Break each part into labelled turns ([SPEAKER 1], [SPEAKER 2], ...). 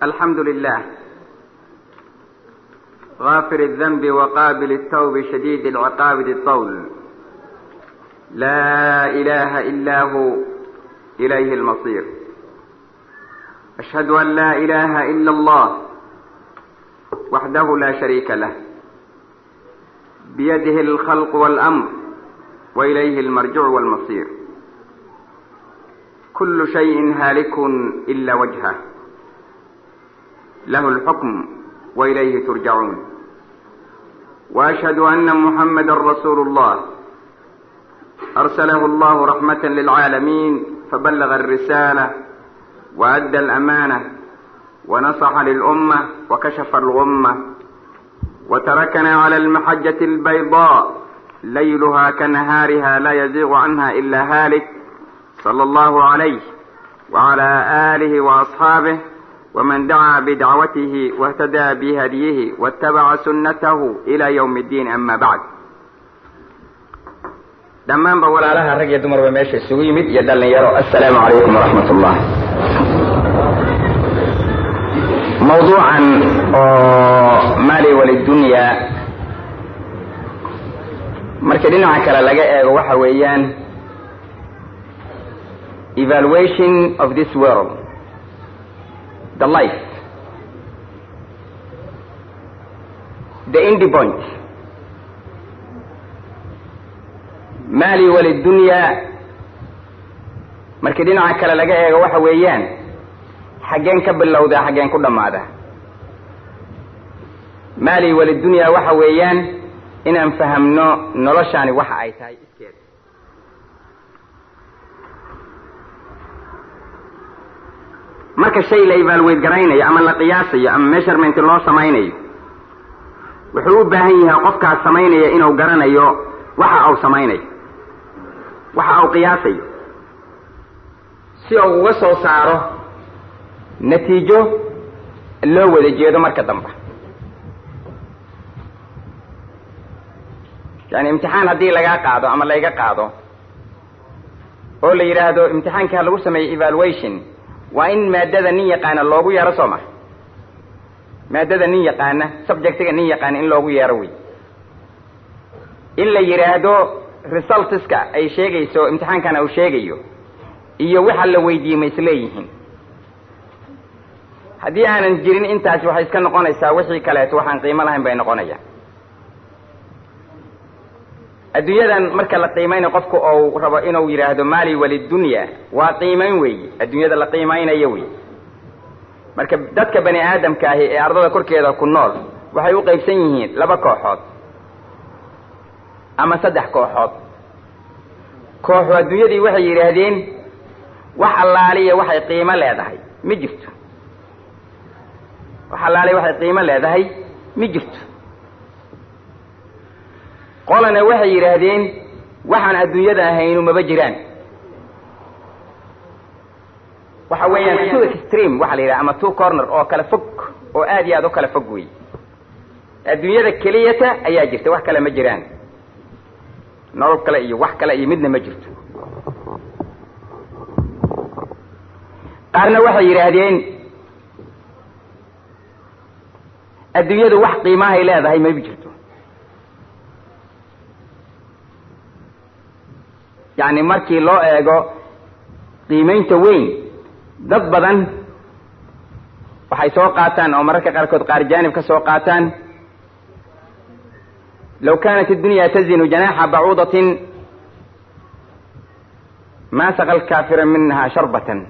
[SPEAKER 1] الحمد لله غافر الذنب وقابل التوب شديد العقاب ذي الطول، لا إله إلا هو إليه المصير. أشهد أن لا إله إلا الله وحده لا شريك له، بيده الخلق والأمر وإليه المرجع والمصير. كل شيء هالك إلا وجهه، له الحكم وإليه ترجعون. وأشهد أن محمدا رسول الله أرسله الله رحمة للعالمين، فبلغ الرسالة وأدى الأمانة ونصح للأمة وكشف الغمة، وتركنا على المحجة البيضاء ليلها كنهارها لا يزيغ عنها إلا هالك، صلى الله عليه وعلى آله وأصحابه ومن دعا بدعوته واهتدى بهديه واتبع سنته إلى يوم الدين. أما بعد. dhammaanba walaalaha rag iyo dumarba meesha isugu yimid iyo dhalinyaro, assalaamu calaykum waraxmat ullah. mawduucan oo maali walidunya marka dhinaca kale laga eego waxa weeyaan evaluation of this world, the life, the end point. maali walidunya marka dhinaca kale laga eego waxa weeyaan xageen ka bilowda xageen ku dhamaada. maali walidunya waxa weeyaan inaan fahamno noloshani waxa ay tahay iskeed. marka shay la evaluate garaynayo ama la qiyaasayo ama measurement loo samaynayo, wuxuu u baahan yahay qofkaas samaynaya inuu garanayo waxa uu samaynayo, waxa uu qiyaasayo, si uu uga soo saaro natiijo loo wada jeedo marka dambe. yani imtixaan haddii lagaa qaado ama layga qaado oo la yidhaahdo imtixaanka lagu sameeyo evaluation, waa in maadada nin yaqaana loogu yeero soo ma. maadada nin yaqaana, subjectiga nin yaqaana in loogu yeero wey. in la yidhaahdo resultska ay sheegayso imtixaankana uu sheegayo iyo waxa la weydiiyey ma isleeyihiin. haddii aanan jirin intaasi waxay iska noqonaysaa wixii kaleeto waxaan qiimo lahayn bay noqonayaan. adduunyadan marka la qiimaynayo qofku oo rabo inuu yidhaahdo maali walidunya, waa qiimayn weeye, adduunyada la qiimaynayo wey. marka dadka bani aadamka ahi ee ardada korkeeda ku nool waxay u qaybsan yihiin 2 kooxood ama 3 kooxood. kooxu adduunyadii waxay yidhaahdeen wax allaaliya waxay qiimo leedahay ma jirto, wax allaaliya waxay qiimo leedahay ma jirto. qolana waxay yidhaahdeen waxaan adduunyada ahaynu maba jiraan. waxa weeyaan two extreme waxa la yidhaha ama two corner oo kala fog, oo aad iyo aad u kala fog wey. adduunyada keliyata ayaa jirta, wax kale ma jiraan. nolol kale iyo wax kale iyo midna ma jirto. qaarna waxay yidhaahdeen adduunyadu wax qiimahay leedahay ma jirto. yani markii loo eego qiimaynta weyn, dad badan waxay soo qaataan oo mararka qaarkood qaar jaanib ka soo qaataan low kaanat addunya tazinu janaxa bacuudatin ma saqa alkaafira minha sharbatan.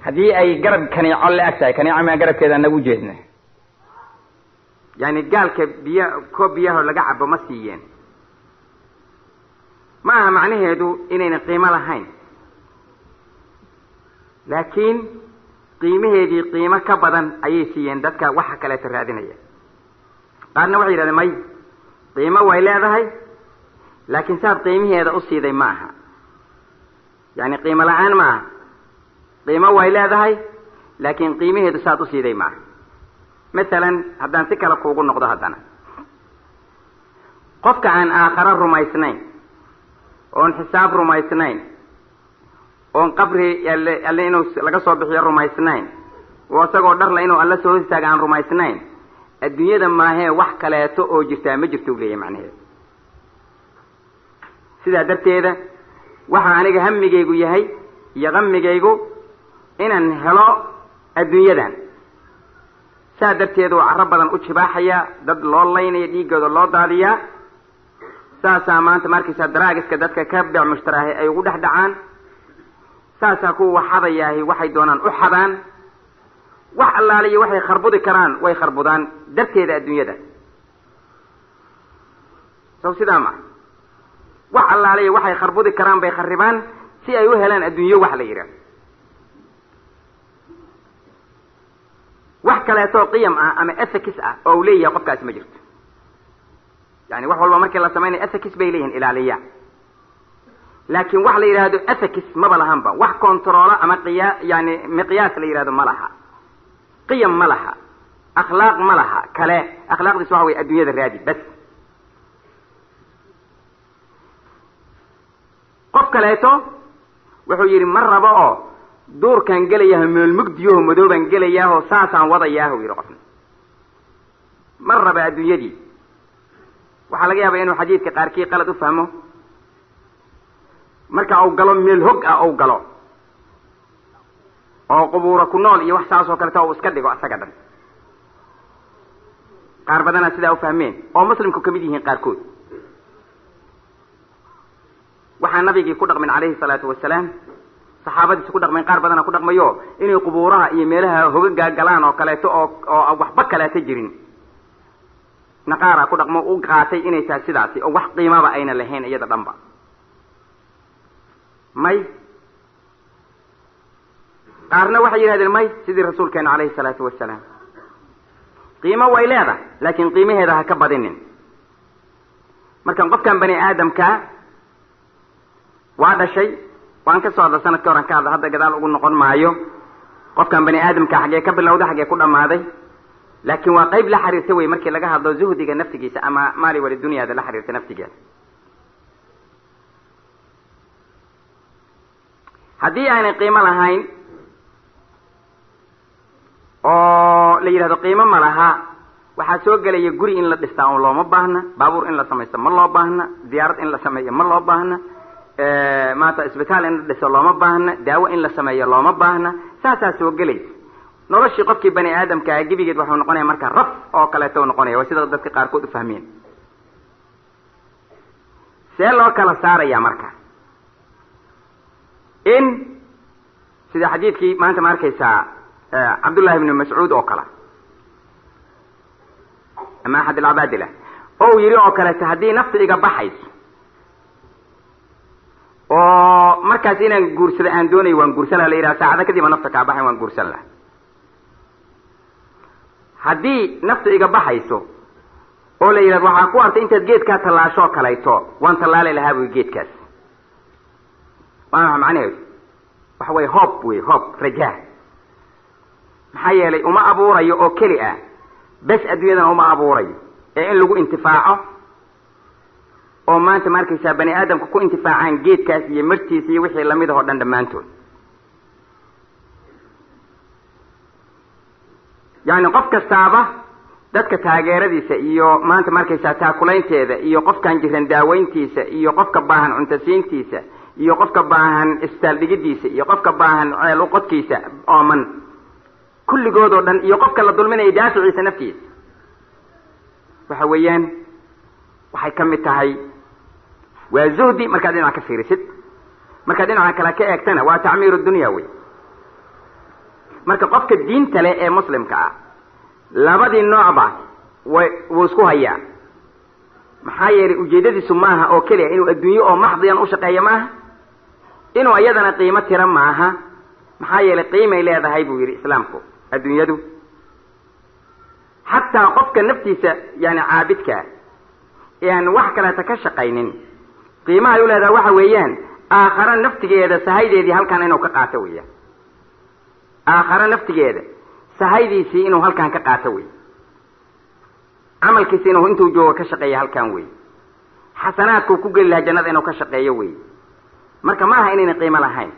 [SPEAKER 1] haddii ay garab kaniico la eg tahay, kaniico maa garabkeeda anagu jeedna, yani gaalka koob biyaho laga cabo ma siiyeen. ma aha macnaheedu inayna qiimo lahayn, laakiin qiimaheedii qiimo ka badan ayay siiyeen dadka waxa kaleeto raadinaya. qaarna waxay yidhahdeen may, qiimo way leedahay laakiin saad qiimaheeda u siiday ma aha. yani qiimo la-aan ma aha, qiimo way leedahay laakiin qiimaheedu saad u siiday ma aha. masalan haddaan si kale kuugu noqdo, haddana qofka aan aakharo rumaysnayn, oon xisaab rumaysnayn, oon qabri alle inuu laga soo bixiyo rumaysnayn oo isagoo dharla inuu alla soo istaaga aan rumaysnayn adduunyada maahee wax kaleeto oo jirtaa ma jirto u leeyahay macnaheedu sidaa darteeda waxa aniga hamigaygu yahay iyo qamigaygu inaan helo adduunyadan saa darteeda oo carro badan u jibaaxaya dad loo laynaya dhiiggooda loo daadiyaa saasaa maanta markaysaa daraagiska dadka ka beec mushtaraahay ay ugu dhex dhacaan saasaa kuwa xadayaahi waxay doonaan u xadaan wax allaaliyo waxay kharbudi karaan way kharbudaan darteeda adduunyada saw sidaa ma wax allaaliyo waxay kharbudi karaan bay kharibaan si ay u helaan adduunyo wax la yidhaah wax kaleetoo qiyam ah ama ethics ah oo uu leeyahay qofkaasi ma jirto yani wax walba markii la samaynayo ethics bay leeyihin ilaaliya laakiin wax la yidhaahdo ethics maba lahanba wax controola ama yani miqyaas la yidhahdo ma laha qiyam ma laha akhlaaq ma laha kale akhlaaqdiis waxa weye adduunyada raadi bas qof kaleeto wuxuu yidhi ma rabo oo duurkaan gelayaho meel mugdiyaho madoobaan gelayaaho saasaan wadayaaho yidhi qofna ma raba adduunyadii waxaa laga yaabaa inuu xadiidka qaarkii qalad u fahmo marka uu galo meel hog ah ou galo oo qubuura ku nool iyo wax saas oo kaleta uu iska dhigo isaga dhan qaar badanaa sidaa u fahmeen oo muslimku kamid yihiin qaarkood waxaa nabigii ku dhaqmin calayhi salaatu wasalaam saxaabadiisi ku dhaqmeen qaar badana ku dhaqmayo inay qubuuraha iyo meelaha hogagaa galaan oo kaleeto oo waxba kaleeto jirin naqaara ku dhaqmo u qaatay inay tahay sidaasi oo wax qiimaba ayna lahayn iyada dhanba may qaarna waxay yidhahdeen may sidii rasuulkeena calayhi salaatu wasalaam qiimo way leedahay laakiin qiimaheeda ha ka badinin markan qofkan bani aadamkaa waa dhashay waan ka soo hadla sanadkii horan ka hadla hadda gadaal ugu noqon maayo qofkan bani aadamka xaggee ka bilowday xaggee ku dhammaaday laakiin waa qayb la xiriirta wey markii laga hadlo zuhdiga naftigiisa ama maali wali dunyaada la xiriirta naftigeeda haddii aanay qiimo lahayn oo la yidhahdo qiimo ma laha waxaa soo gelaya guri in la dhistaa oo looma baahna baabuur in la samaysto ma loo baahna diyaarad in la sameeyo ma loo baahna maanta isbitaal in la dhiso looma baahna daawo in la sameeyo looma baahna saasaa soo gelaysa noloshii qofkii bani aadamkaa gebigeed waxuu noqonaya marka raf oo kaleeto noqonaya waa sida dadka qaarkood u fahmeen see loo kala saaraya marka in sida xadiidkii maanta ma arkaysaa cabdullahi ibnu mascuud oo kale ama axad alcabaadila ou yidhi oo kaleeto haddii nafta iga baxayso oo markaas inaan guursado aan doonayo waan guursan laha la yidhaha saacada kadib nafta kaa baxayn waan guursan laha haddii nafta iga baxayso oo la yidhahdo waxaa ku artay intaad geedkaa tallaashoo kalayto waan tallaali lahaa buy geedkaas waana macnaheedu waxa weye hoob wey hoob rajaa maxaa yeelay uma abuurayo oo keli ah bes adduunyadana uma abuurayo ee in lagu intifaaco oo maanta ma arkaysaa bani aadamka ku intifaacaan geedkaas iyo martiisa iyo wixii lamid ahoo dhan dhammaantood yani qof kastaaba dadka taageeradiisa iyo maanta ma arkaysaa taakulaynteeda iyo qofkan jiran daaweyntiisa iyo qofka baahan cuntasiintiisa iyo qofka baahan isbitaal dhigidiisa iyo qofka baahan ceel uqodkiisa ooman kulligood oo dhan iyo qofka la dulminaya daaficiisa naftiisa waxa weeyaan waxay ka mid tahay waa zuhdi markaad dhinaca ka fiirisid markaad dhinaca kale ka eegtana waa tacmiiru dunya wey marka qofka diinta leh ee muslimka ah labadii noocba wuu isku hayaa maxaa yeelay ujeedadiisu maaha oo keliya inuu adduunyo oo maxdiyan u shaqeeyo maaha inuu iyadana qiimo tira maaha maxaa yeelay qiimay leedahay buu yidhi islaamku adduunyadu xataa qofka naftiisa yani caabidkaa ee aan wax kaleeta ka shaqaynin qiimahay u leedahay waxa weeyaan aakhare naftigeeda sahaydeedii halkan inuu ka qaato weeyaan aakhare naftigeeda sahaydiisii inuu halkan ka qaato wey camalkiisi inuu intuu joogo ka shaqeeyo halkan wey xasanaadkuu ku geli lahaa jannada inuu ka shaqeeyo wey marka ma aha inayna qiimo lahayn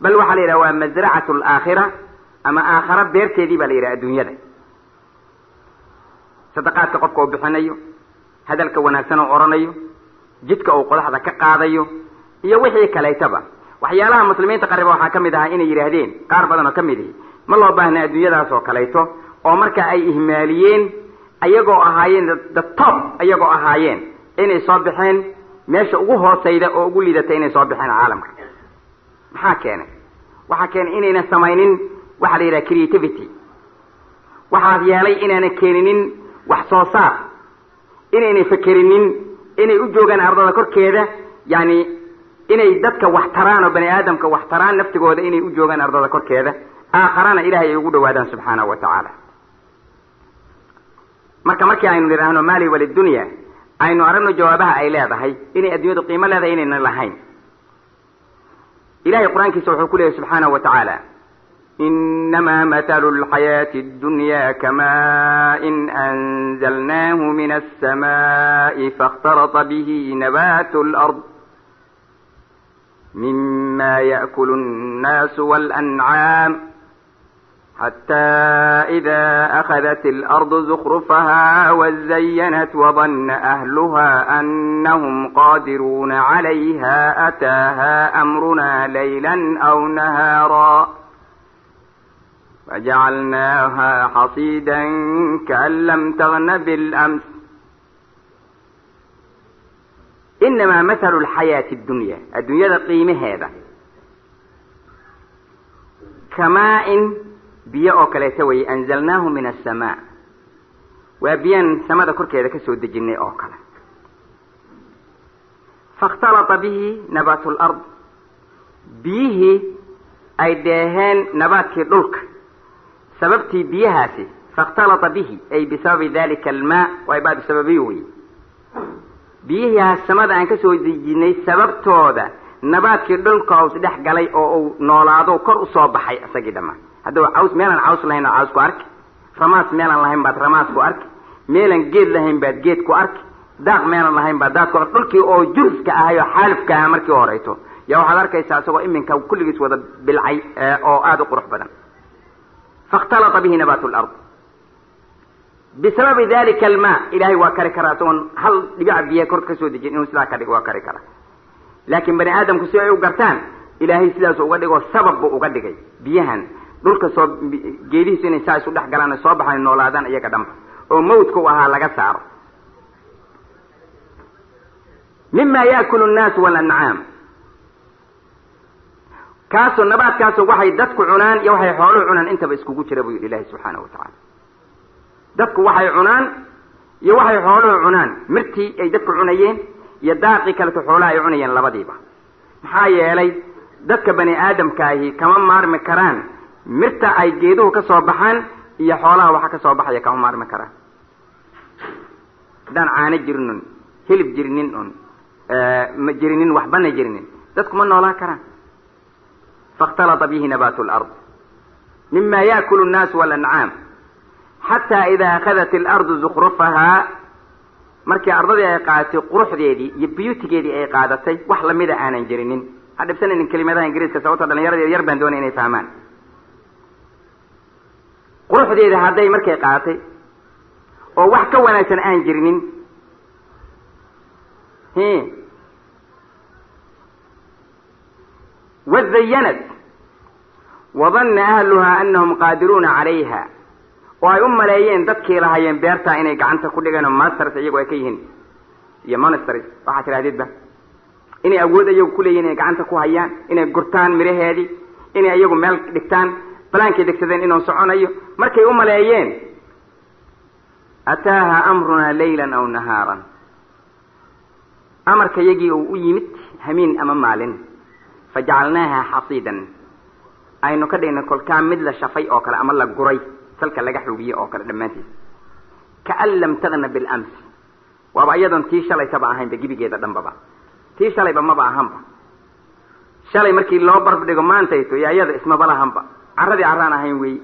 [SPEAKER 1] bal waxa la yidhaha waa masracatu alaakhira ama aakhara beerteedii baa la yidhaha adduunyada. sadaqaadka qofka uu bixinayo, hadalka wanaagsan oo oranayo, jidka uu qodaxda ka qaadayo, iyo wixii kaleetaba. waxyaalaha muslimiinta qariba waxaa ka mid ahaa inay yidhaahdeen qaar badan oo ka mid ihi ma loo baahna adduunyadaas oo kaleeto, oo marka ay ihmaaliyeen ayagoo ahaayeen the top, ayagoo ahaayeen inay soo baxeen meesha ugu hoosayda oo ugu liidata inay soo baxeen caalamka. maxaa keenay? waxaa keenay inayna samaynin waxa la yidhaha creativity. waxaas yeelay inaana keeninin wax soo saar, inaynay fakerinin inay u joogaan ardada korkeeda, yani inay dadka wax taraan oo bani aadamka wax taraan naftigooda inay u joogaan ardada korkeeda, aakharana ilaahay ay ugu dhawaadaan subxaanahu wa tacaala. markii aynu nidhaahno maali walidunya, aynu aragno jawaabaha ay leedahay inay adduunyadu qiimo leedahay inaynan lahayn. ilahay qur-aankiisa wuxuu ku leeyahy subxaanahu wa tacaala إنما مثل الحياة الدنيا كماء أنزلناه من السماء فاختلط به نبات الأرض مما يأكل الناس والأنعام حتى إذا أخذت الأرض زخرفها وزينت وظن أهلها أنهم قادرون عليها أتاها أمرنا ليلا أو نهارا فجعلناها حصيدا كأن لم تغن بالأمس إنما مثل الحياة الدنيا قيمة هذا كماء بيئو كاليتوي أنزلناه من السماء وبيان سماء ذكر كذا كسود الجنة أوكلا فاختلط به نبات الأرض به أي دهان نبات كدلك سببتي بيهاسي فاختلط به أي بسبب ذلك الماء وعباد سببيوي بيها السماء عن كسود الجنة سببته هذا نبات كدلك أو سدح قلي أو نولادو كر أصاب حي أسجد ما هذا عاوز ميلان عاوز لهنا عاوز كوارك رماس ميلان لهم بعد رماس كوارك ميلان جيد لهم بعد جيد كوارك داق ميلان لهم بعد داق كوارك تلقي أو جرس كأهيو حالف كأمر كوريتو يا وحضر كيسا سوى إمن كل جس وذا بالعي أو آد قرح بدن فاختلط به نبات الأرض بسبب ذلك الماء إلهي وكركراتون هل لبع بيه كرت كسود جن وسلا كرك وكركرة لكن بني آدم كسوعي وقرتان إلهي سلاس وقدق والسبب وقدق بيهن دولك صوب جيدي سنة سايس ودح قلان صوبها النولادان إياك دم وموتك وها لغا سار مما يأكل الناس والأنعام كاسو نبات كاسو وحي ددك عنان يا وحي حولو عنان انت باسكو جيربو لله سبحانه وتعالى ددك وحي عنان يا وحي حولو عنان مرتي اي ددك عنيين يا داقي كلت خولا اي عنيين لبديبا maxaa yeelay dadka bani aadamkaahi kama maarmi karaan mirta ay geeduhu ka soo baxaan iyo xoolaha waxa ka soo baxaya kama maarmi karaan dan caana jirnin hilib jirnin ma jirnin waxbana jirnin dadku ma noolaan karaan فاختلط به نبات الأرض مما يأكل الناس والأنعام حتى إذا أخذت الأرض زخرفها markii ardadii ay qaadatay quruxdeedii iyo beautygeedii ay qaadatay wax la mid ah aanan jirinin hadabsanin kelimadaha ingiriiska sababta dhalinyarada yar baan doonay inay fahmaan quruxdeedii haday markay qaadatay oo wax ka wanaagsan aan jirinin وزينت وظن أهلها أنهم قادرون عليها وأي ملايين dadkii lahaayeen beerta inay gacanta ku dhigaan masters iyagu ay ka yihiin iyo monsters waxa tiraahdeedba inay awood iyagu ku leeyihiin inay gacanta ku hayaan inay gurtaan miraheedii inay iyagu meel dhigtaan balaanka degsadeen inuu soconayo markay u maleeyeen ataaha amruna laylan aw naharan amarka yagii uu yimid hameen ama maalin faj'alnaha hasidan aynu ka dhigna kolka mid la shafay oo kale ama la guray salka laga xubiyo oo kale dhamaantiis ka'an lam taghna bil ams wa ayadan tii shalay taba ahayn dagibigeeda dhanbaba tii shalay ba ma ba ahanba shalay markii loo barb dhigo maanta ito yaayada isma balahanba arradii arraan ahayn weey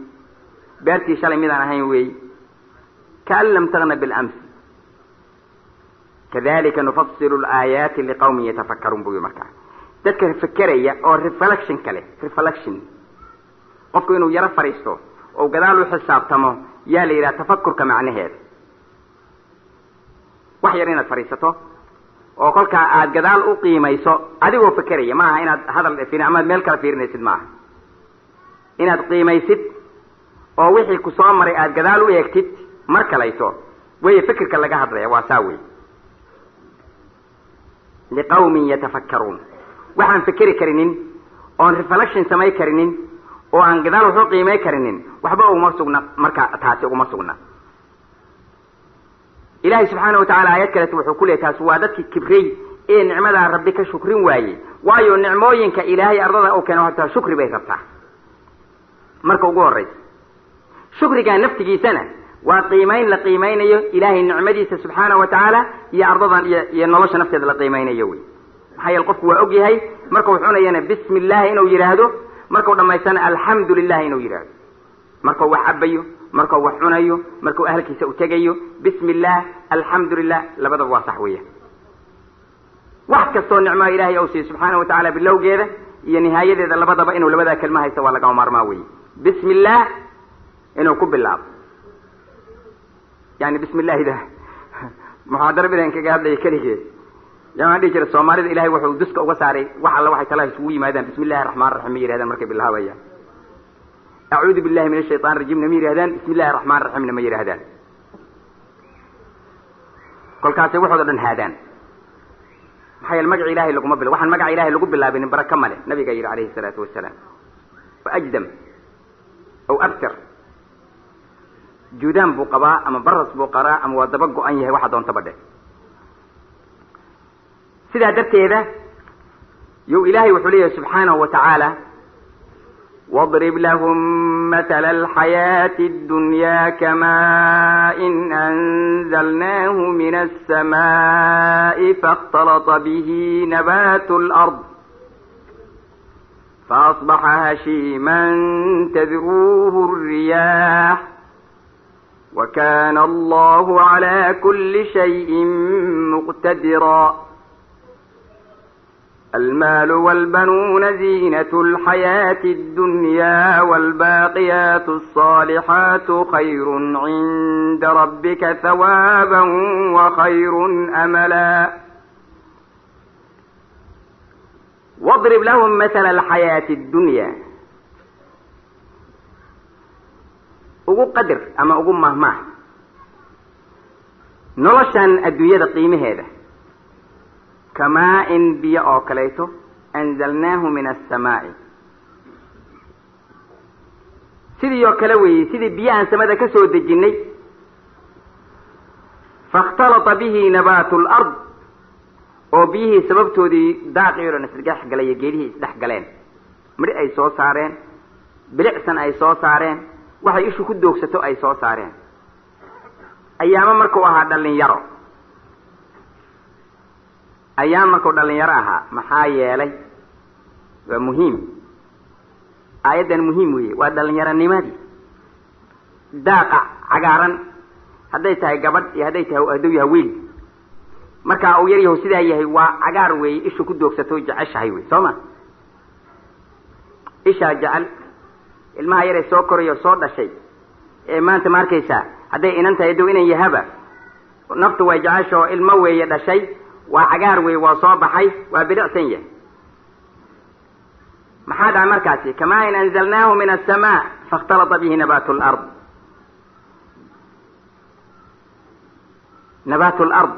[SPEAKER 1] beertii shalay midaan ahayn weey ka'an lam taghna bil ams كذلك نفصل الآيات لقوم يتفكرون بما كان dadka fakeraya oo reflection kale reflection qofku inuu yara fariisto oo gadaal u xisaabtamo yaa la yiraahdaa tafakkurka macnaheeda wax yar inaad fariisato oo kolka aad gadaal u qiimayso adigoo fakeraya ma aha inaad hadal fiin ama meel kala fiirinaysid ma aha inaad qiimaysid oo wixii ku soo maray aad gadaal u eegtid mar kalayto way fikirka laga hadlaya waa saawi liqawmin yatafakkarun waxaan fikiri karinin oon reflection samay karinin oo aan gadaal wuxuu qiimay karinin waxba uma sugna marka taasi uma sugna ilaahay subxaanahu wa tacaala aayad kale wuxuu ku leeyahay taas waa dadkii kibrey ee nicmada rabbi ka shukrin waayey waayo nicmooyinka ilaahay ardada uu keeno horta shukri bay rabtaa marka ugu horeysa shukriga naftigiisana waa qiimayn la qiimaynayo ilaahay nicmadiisa subxaanahu wa tacaala iyo ardadan iyo nolosha nafteeda la qiimaynayo wey maxaa yeele qofku waa og yahay marka wuxuu cunayana bismi illaahi inuu yidhaahdo markuu dhamaysana alxamdu lilah inuu yidhaahdo markuu wax cabayo markuu wax cunayo markuu ahalkiisa u tegayo bismi illah alxamdu lilah labadaba waa sax weya wax kastoo nicmaa ilaahay ou siiyo subxaanahu wa tacaala bilowgeeda iyo nihaayadeeda labadaba inuu labadaa kelma haysto waa lagama maarmaa weye bismi illah inuu ku bilaabo yani bismi illahida muxaadaro bilan kaga hadlaya keligeed yamaan dhihi jira soomaalida ilahay wuxuu duska uga saaray wax alla waxay talaha isugu yimaadaan bismi illahi raxmaan raxiim ma yidhahdaan markay bilaabayaan acuudu billahi min ashaytaan rajiimna ma yidhahdaan bismi illahi raxmaan raxiimna ma yidhahdaan kolkaasay waxooda dhan haadaan maxaa yeele magaca ilahay laguma bilo waxaan magaca ilahay lagu bilaabinin baraka male nabiga yidhi calayhi salaatu wasalaam wa ajdam aw abtar juudaan buu qabaa ama baras buu qaraa ama waa daba go-an yahay waxa doontaba dhe sidaa darteeda yuu ilaahay wuxuu leeyahay subxaanahu wa tacaala واضرب لهم مثل الحياة الدنيا كماء أنزلناه من السماء فاختلط به نبات الأرض فأصبح هشيما تذروه الرياح وكان الله على كل شيء مقتدرا المال والبنون زينة الحياة الدنيا والباقيات الصالحات خير عند ربك ثوابا وخير أملا واضرب لهم مثل الحياة الدنيا ugu qadar ama ugu mahmaah noloshan adduunyada qiimaheeda kamaa in biyo oo kaleeto anzalnaahu min assamaa'i sidii oo kale weeyey sidii biyahan samada ka soo dejinnay faاkhtalata bihi nabaatu lard oo biyihii sababtoodii daaqii o dhan isdhex galaya geedihii isdhex galeen midhi ay soo saareen bilicsan ay soo saareen waxay ishu ku doogsato ay soo saareen ayaamo markuu ahaa dhalinyaro ayaam markuu dhalinyaro ahaa maxaa yeelay waa muhiim aayaddan muhiim weeye waa dhalinyaronimadii daaqa cagaaran hadday tahay gabadh iyo hadday tahay hadduu yahay wiil markaa uu yar yahu sidaa yahay waa cagaar weeye ishu ku doogsato jeceshahay wey soo ma ishaa jecel ilmaha yaree soo korayo soo dhashay ee maanta ma arkaysaa hadday inan tahay hadduu inan yahaba naftu way jecesha oo ilmo weeye dhashay waa cagaar weeye waa soo baxay waa bilicsan yahay maxaa dhaca markaasi kamaa in anzalnaahu min aلsamaa faاkhtalata bihi nabaatu lard nabaatu lard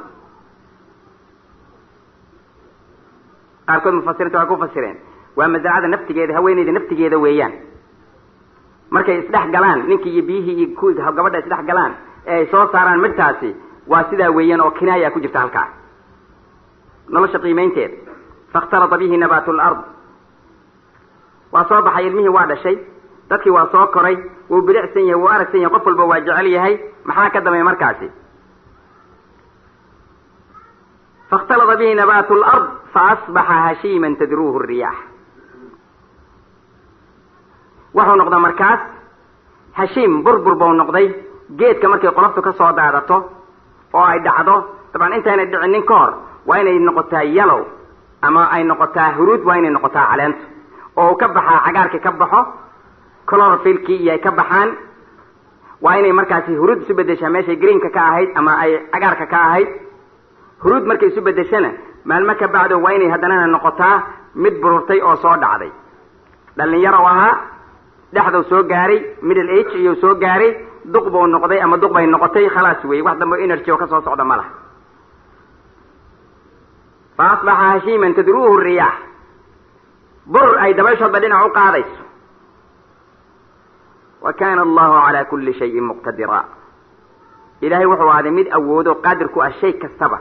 [SPEAKER 1] qaarkood mufasiriinta waa ku fasireen waa masracada naftigeeda haweeneyda naftigeeda weeyaan markay isdhex galaan ninkii iyo biyihii iyo gabadha isdhex galaan ee ay soo saaraan midhtaasi waa sidaa weeyaan oo kinaaya ku jirta halkaa nolosha qiimaynteeda faاkhtalata bihi nabaatu lard waa soo baxay ilmihii waa dhashay dadkii waa soo koray wuu bilicsan yahay wuu aragsan yahay qof walba waa jecel yahay maxaa ka dambeeya markaasi faاkhtalata bihi nabaatu lard faasbaxa hashiiman tadruuhu الriyaax wuxuu noqdaa markaas hashiim burbur buu noqday geedka markay qoloftu ka soo daadato oo ay dhacdo dabcan intaynay dhicinin ka hor waa inay noqotaa yalow ama ay noqotaa huruud waa inay noqotaa caleenta oo ka baxaa cagaarka ka baxo chlorophyllkii iyo ay ka baxaan waa inay markaasi huruud isu bedeshaa meeshay greenka ka ahayd ama ay cagaarka ka ahayd huruud markay isu bedeshana maalmo ka bacdo waa inay haddanana noqotaa mid bururtay oo soo dhacday dhalinyaro ahaa dhexduu soo gaaray middle age iyuu soo gaaray duq buu noqday ama duq bay noqotay khalaas weeye wax dambe energy oo ka soo socda ma laha fa asbaxa hashiiman tadruuhu riyaax bur ay dabayshoodba dhinac u qaadayso wa kana allahu calaa kulli shayin muqtadira ilaahay wuxuu ahaaday mid awoodo qaadir ku ah shay kastaba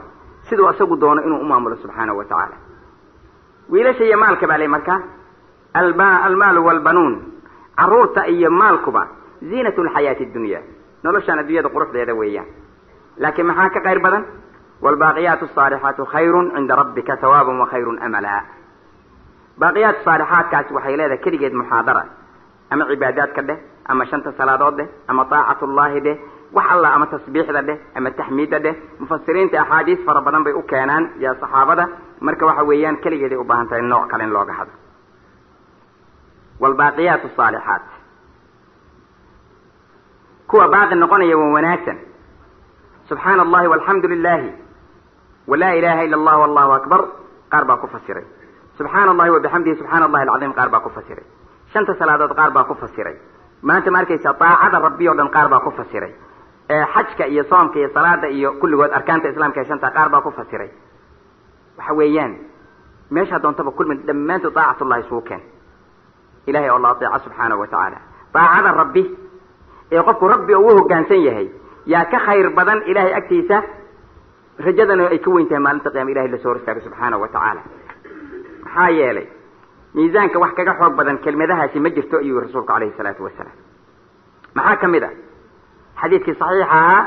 [SPEAKER 1] siduu isagu doono inuu u maamulo subxaanahu wa tacaala wiilasha iyo maalka baa lay markaa almaalu walbanuun carruurta iyo maalkuba ziinatu lxayaati addunya noloshaan addunyada quruxdeeda weeyaan laakiin maxaa ka qayr badan waalbaaqiyaatu asaalixaatu khayrun cinda rabbika hawaaban wa khayrun amala baaqiyaat saalixaadkaasi waxay leedahay keligeed muxaadara ama cibaadaadka dheh ama 5 salaadood dheh ama taacatullaahi dheh wax alla ama tasbiixda dheh ama taxmiidda dheh mufasiriinta axaadiis fara badan bay u keenaan yaa saxaabada marka waxa weeyaan keligeeday u baahan tahay nooc kale in looga hadlo waalbaaqiyaatu asaalixaat kuwa baaqi noqonaya waa wanaagsan subxaana allahi walxamdu lilahi walaa ilaha ila allah wallahu akbar qaar baa ku fasiray subxaana allahi wabixamdihi subxaana allahi alcadiim qaar baa ku fasiray 5 salaadood qaar baa ku fasiray maanta ma arkaysa taacada rabbi oo dhan qaar baa ku fasiray xajka iyo soomka iyo salaada iyo kulligood arkaanta islaamka ee 5 qaar baa ku fasiray waxa weeyaan meesha doontaba kulmi dhammaantu taacatullahi suukan ilahay oo la ateeca subxaanahu wa tacaala taacada rabbi ee qofku rabbi uu hoggaansan yahay yaa ka khayr badan ilahay agtiisa rajadana ay ka weyn tahay maalinta qiyaama ilahay la soo hor istaago subxaanahu wa tacaala maxaa yeelay miisaanka wax kaga xoog badan kelmadahaasi ma jirto ayuu rasuulku calayhi salaatu wasalaam maxaa ka mid ah xadiidkii saxiixa ahaa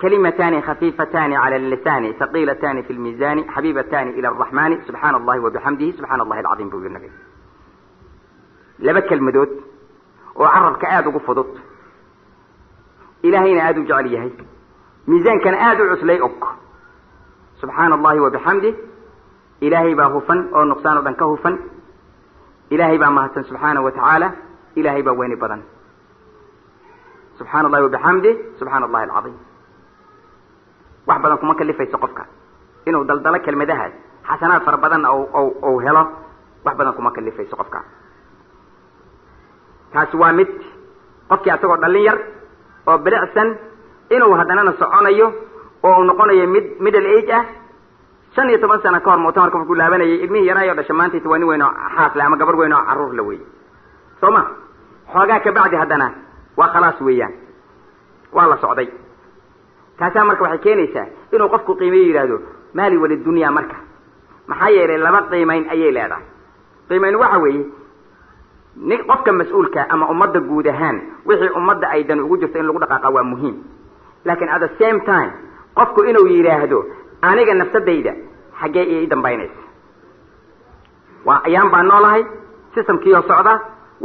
[SPEAKER 1] kalimatani khafiifatani cala allisaani thaqiilatani fi lmiisaani xabiibatani ila arraxmaani subxaana allahi wabixamdihi subxaana allahi alcadiim buu yiri nabiga 2 kelmadood oo carabka aada ugu fudud ilaahayna aada u jecel yahay miisaankana aada u cuslay og subxaana allahi wabixamdih ilaahay baa hufan oo nuqsaan oo dhan ka hufan ilaahay baa mahadsan subxaanahu wa tacaala ilaahay baa weyni badan subxaana allahi wabixamdih subxaana allahi alcadiim wax badan kuma kalifayso qofka inuu daldalo kelmadahaas xasanaad fara badan ou helo wax badan kuma kalifayso qofka taasi waa mid qofkii asagoo dhallin yar oo bilicsan inuu haddanana soconayo oo uu noqonayo mid middle age ah 15 sano ka hor mu'tamarka markuu laabanayay ilmihii yaraayo dhashay maantiisa waa nin weyn oo xaasle ama gabar weyn oo carruur la weeye soo ma xoogaa ka bacdi haddana waa khalaas weeyaan waa la socday taasaa marka waxay keenaysaa inuu qofku qiimeeyo yidhaahdo maali walidunya marka maxaa yeelay 2 qiimayn ayay leedahay qiimayn waxa weeye qofka mas-uulka ama ummadda guud ahaan wixii ummadda ay dan ugu jirto in lagu dhaqaaqa waa muhiim laakiin at the same time qofku inuu yidhaahdo aniga nafsadayda xaggee ii dambaynaysa waa ayaan baan noolahay systemkiioo socda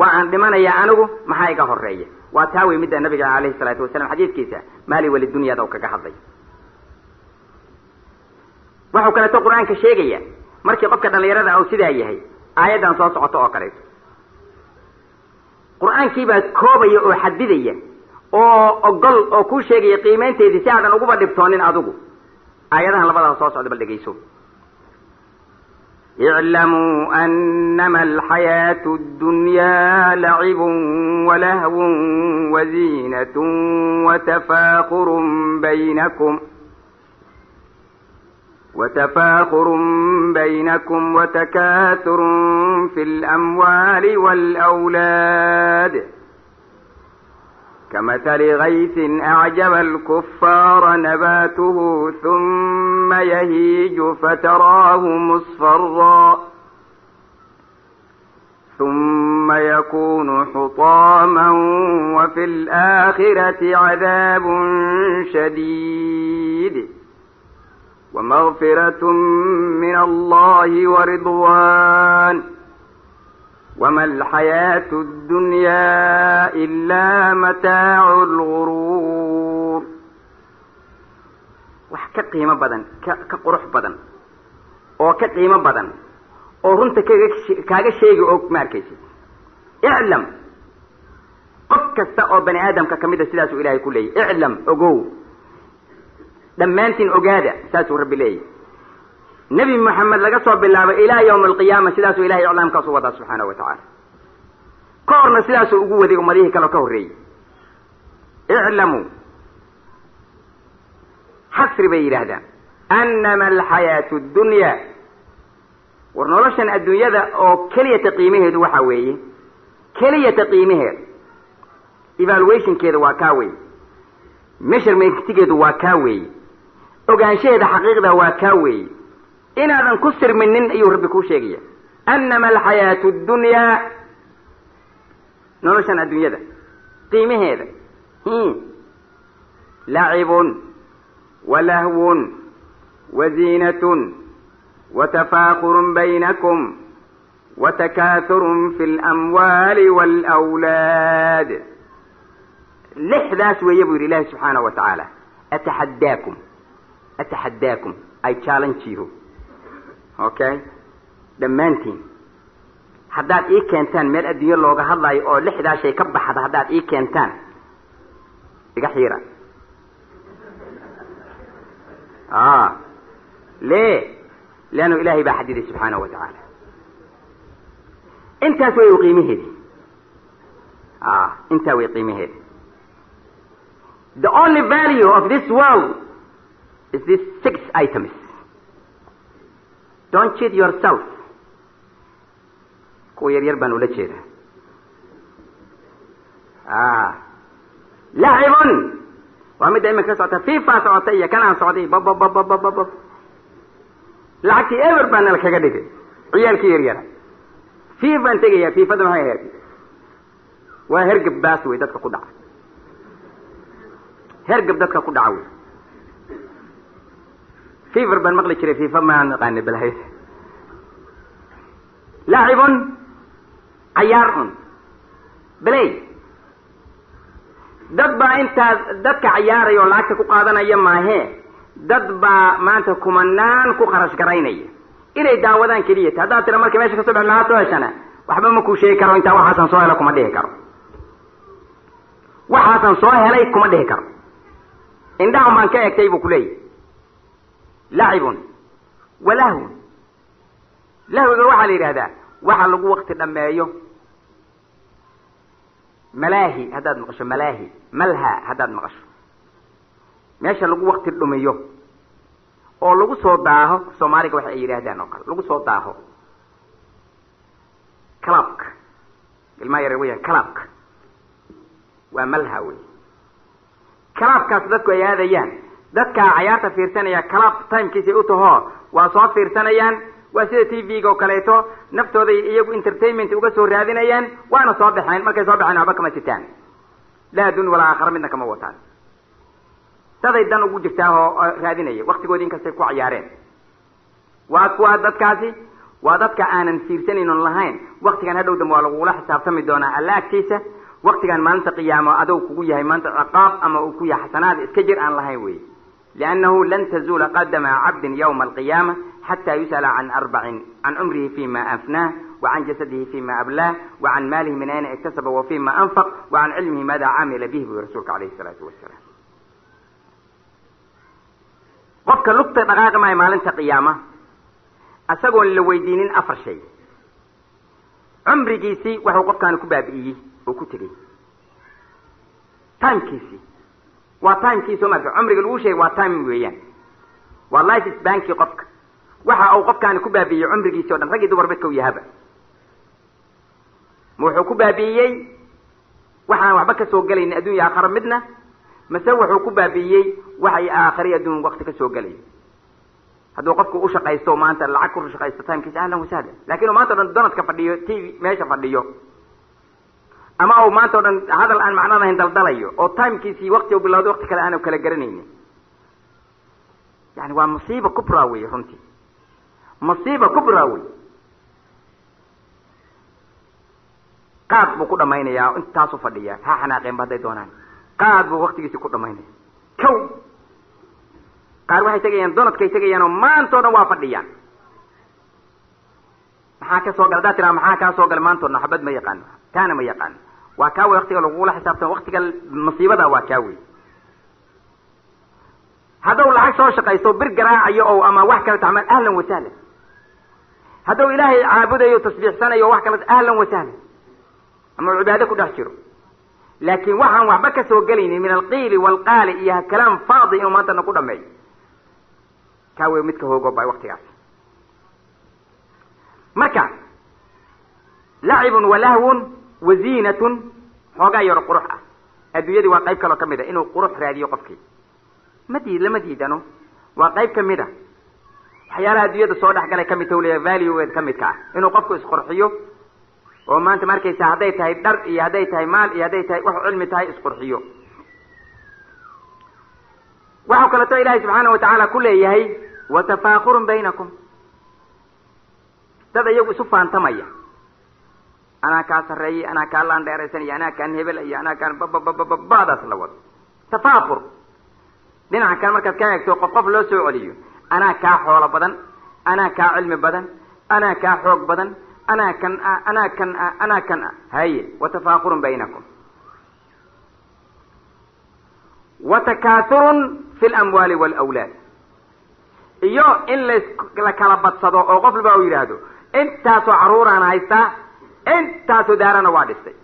[SPEAKER 1] waa aan dhimanayaa anigu maxaa iga horeeya waa taa wey midda nabiga calayhi salaatu wasalaam xadiidkiisa maali walidunyaada oo kaga hadlay wuxuu kaleeto qur-aanka sheegaya markii qofka dhallinyarada uu sidaa yahay aayaddan soo socoto oo kaleeto qur-aankii baa koobaya oo xadidaya oo ogol oo kuu sheegaya qiimaynteedii si aadan uguba dhibtoonin adigu aayadahan labadaas soo socda bal dhegayso اعلموا أنما الحياة الدنيا لعب ولهو وزينة وتفاخر بينكم وتكاثر في الأموال والأولاد كمثل غيث أعجب الكفار نباته ثم يهيج فتراه مصفرا ثم يكون حطاما وفي الآخرة عذاب شديد ومغفرة من الله ورضوان وما الحياة الدنيا إلا متاع الغرور وحكا قيمة بدن كقرح بدن oo ka qiimo badan oo runta kaaga sheegi oo ma arkaysid i'lam qof kasta oo bani aadamka kamid ah sidaas uu ilaahay ku leeyahay i'lam ogow dhammaantiin ogaada saasuu rabbi leeyahay nabi maxamed laga soo bilaabo ilaa yawm alqiyaama sidaasuu ilahay iclaamkaas u wadaa subxaanahu watacaala ka horna sidaasuu ugu waday ummadihii kale ka horreeyey i'lamuu xasri bay yidhaahdaan annama alxayaatu ddunyaa war noloshan adduunyada oo keliyata qiimaheedu waxaa weeye keliyata qiimaheeda evaluationkeeda waa kaa weeye measurementgeedu waa kaa weeye ogaanshaheeda xaqiiqda waa kaa weeye inaadan ku sirminin ayuu rabbi kuu sheegaya annama alxayaatu ddunyaa noloshan adduunyada qiimaheeda lacibun walahwun waziinatun watafaakurun baynakum watakaathurun fi lamwaali waalawlaad lixdaas weeye buu yidhi ilaahi subxaanahu wa tacaala ataxaddaakum I challenge you okay dhammaantiin haddaad ii keentaan meel adduunyo looga hadlaayo oo lixdaa shay ka baxda haddaad ii keentaan iga xiira lيه لأنه إلهي بحديده سبحانه وتعالى انت ويقيمه دي انت ويقيمه دي the only value of this world is these 6 items don't cheat yourself كو يرير بانو لجيدا لاعب وامد دائما كسعطة فيفا سعطية كان سعودي بب بب بب بب بب lacagtii eber baana la kaga dhigay ciyaalkii yaryara fiifaan tegaya fiifada maxay ahayd waa hergab baas wey dadka ku dhaca hergab dadka ku dhaca wey fiiver baan maqli jiray fiifa maan naqaani balahay laacibun cayaarun balay dad baa intaas dadka cayaaraya oo lacagta ku qaadanaya maahee dad baa maanta kumanaan ku kharash garaynaya inay daawadaan keliya haddaad tira marka meesha kasoo bixi lahaa soo heshana waxba ma kuu sheegi karo intaa waxaasan soo helay kuma dhihi karo waxaasan soo helay kuma dhihi karo indhahan baan ka egtay buu kuleeyahy lacibun walahwun lahwiga waxaa la yidhahdaa waxa lagu wakti dhameeyo malaahi haddaad maqasho malaahi malha haddaad maqasho meesha lagu wakti dhumiyo oo lagu soo daaho soomaaliga waxa ay yidhaahdaan oo kale lagu soo daaho clubka ilmaha yar weeyaan clubka waa malha wey clubkaas dadku ay aadayaan dadka cayaarta fiirsanaya club timekiisa u taho waa soo fiirsanayaan waa sida TV-ga oo kaleeto naftooda iyagu entertainment uga soo raadinayaan waana soo baxeen markay soo baxeen waxba kama sitaan laa dun walaa aakhira midna kama wataan daday dan ugu jirtaa oo raadinaya waqtigoodi inkastay ku ciyaareen waa kuwa dadkaasi waa dadka aanan fiirsanaynin lahayn waqtigan hadhow dam waa lagula xisaabtami doonaa alla agtiisa waqtigan maalinta qiyaamo adow kugu yahay maanta ciqaab ama uu ku yahay xasanaad iska jir aan lahayn wey لأنه لن تزول قدم عبد يوم القيامة حتى يسأل عن 4 عن عمره فيما أفناه وعن جسده فيما أبلاه وعن ماله من أين اكتسب وفيما أنفق وعن علمه ماذا عمل به برسولك عليه الصلاة والسلام qofka lugta dhaqaaqmaya maalinta qiyaama asagoon la weydiinin 4 shay cumrigiisii wuxuu qofkaan ku baabi'iyey oo ku tegey timekiisii waa timekiisii marka cumriga lagu sheegay waa time weeyaan waa life spanki qofka waxa uu qofkaan ku baabi'iyey cumrigiisii oo dhan rag iyo dumar midka uu yahaba wuxuu ku baabi'iyey waxaan waxba ka soo galayn adduunka aakhira midna mase wuxuu ku baabi'iyey waxay aakhiri adduun waqti ka soo galay hadduu qofku u shaqaysto maanta lacag ku shaqaysto timekiisa ahlan wa sahlan laakiin maanta dhan donadka fadhiyo TV meesha fadhiyo ama uu maanta dhan hadal aan macno lahayn daldalayo oo timekiisii waqti uu bilowday waqti kale aanu kala garanaynin yani waa musiiba kubra wey runtii musiiba kubra wey qaad buu ku dhamaynayaa intaasu fadhiya ha xanaaqeen baday doonaan qaad buu waqtigiisii ku dhamaynaya kow qaar waxay tegayaan donadkay tegayaan oo maantoo dhan waa fadhiyaan maxaa ka soo gala haddaad tiraa maxaa kaa soo gala maantoodna xabad ma yaqaano kaana ma yaqaano waa kaa wey waktiga lagugula xisaabtan waktiga masiibada waa kaa wey hadduu lacag soo shaqaysto bir garaacayo o ama wax kale tacmal ahlan wasahlan hadduu ilaahay caabudayo tasbiixsanayo wax kale ahlan wasahlan ama cibaado ku dhex jiro laakin waxaan waxba ka soo gelaynin min alqiili waalqaali iyo kalaam faadi inuu maantana ku dhameeyo kaa wey midka hoogooba waktigaas marka lacibun walahwun waziinatun xoogaa yaro qurux ah adduunyadii waa qayb kaloo kamid a inuu qurux raadiyo qofkii lama diidano waa qayb kamid a waxyaalaha adduunyada soo dhexgalay kamid ta leeya valueed kamidka ah inuu qofku isqurxiyo oo maanta markaysa hadday tahay dhar iyo hadday tahay maal iyo hadday tahay wax cilmi tahay isqurxiyo waxau kaleeto ilaahay subxaana watacaala ku leeyahay watafaakurun baynakum dad iyagu isu faantamaya anaa kaa sarreeyey anaa kaa laan dheeraysanaya anaa kaan hebel iyo anaa kaan babadaas la wado tafaakur dhinaca kale markaad ka eegto qof loo soo celiyo anaa kaa xoolo badan anaa kaa cilmi badan anaa kaa xoog badan anaa kan haye watafaakurun baynakum watakaasurun fi lamwaali waalawlaad iyo in la kala badsado oo qof walba u yidhaahdo intaasoo caruuraan haystaa intaasoo daarana waa dhistay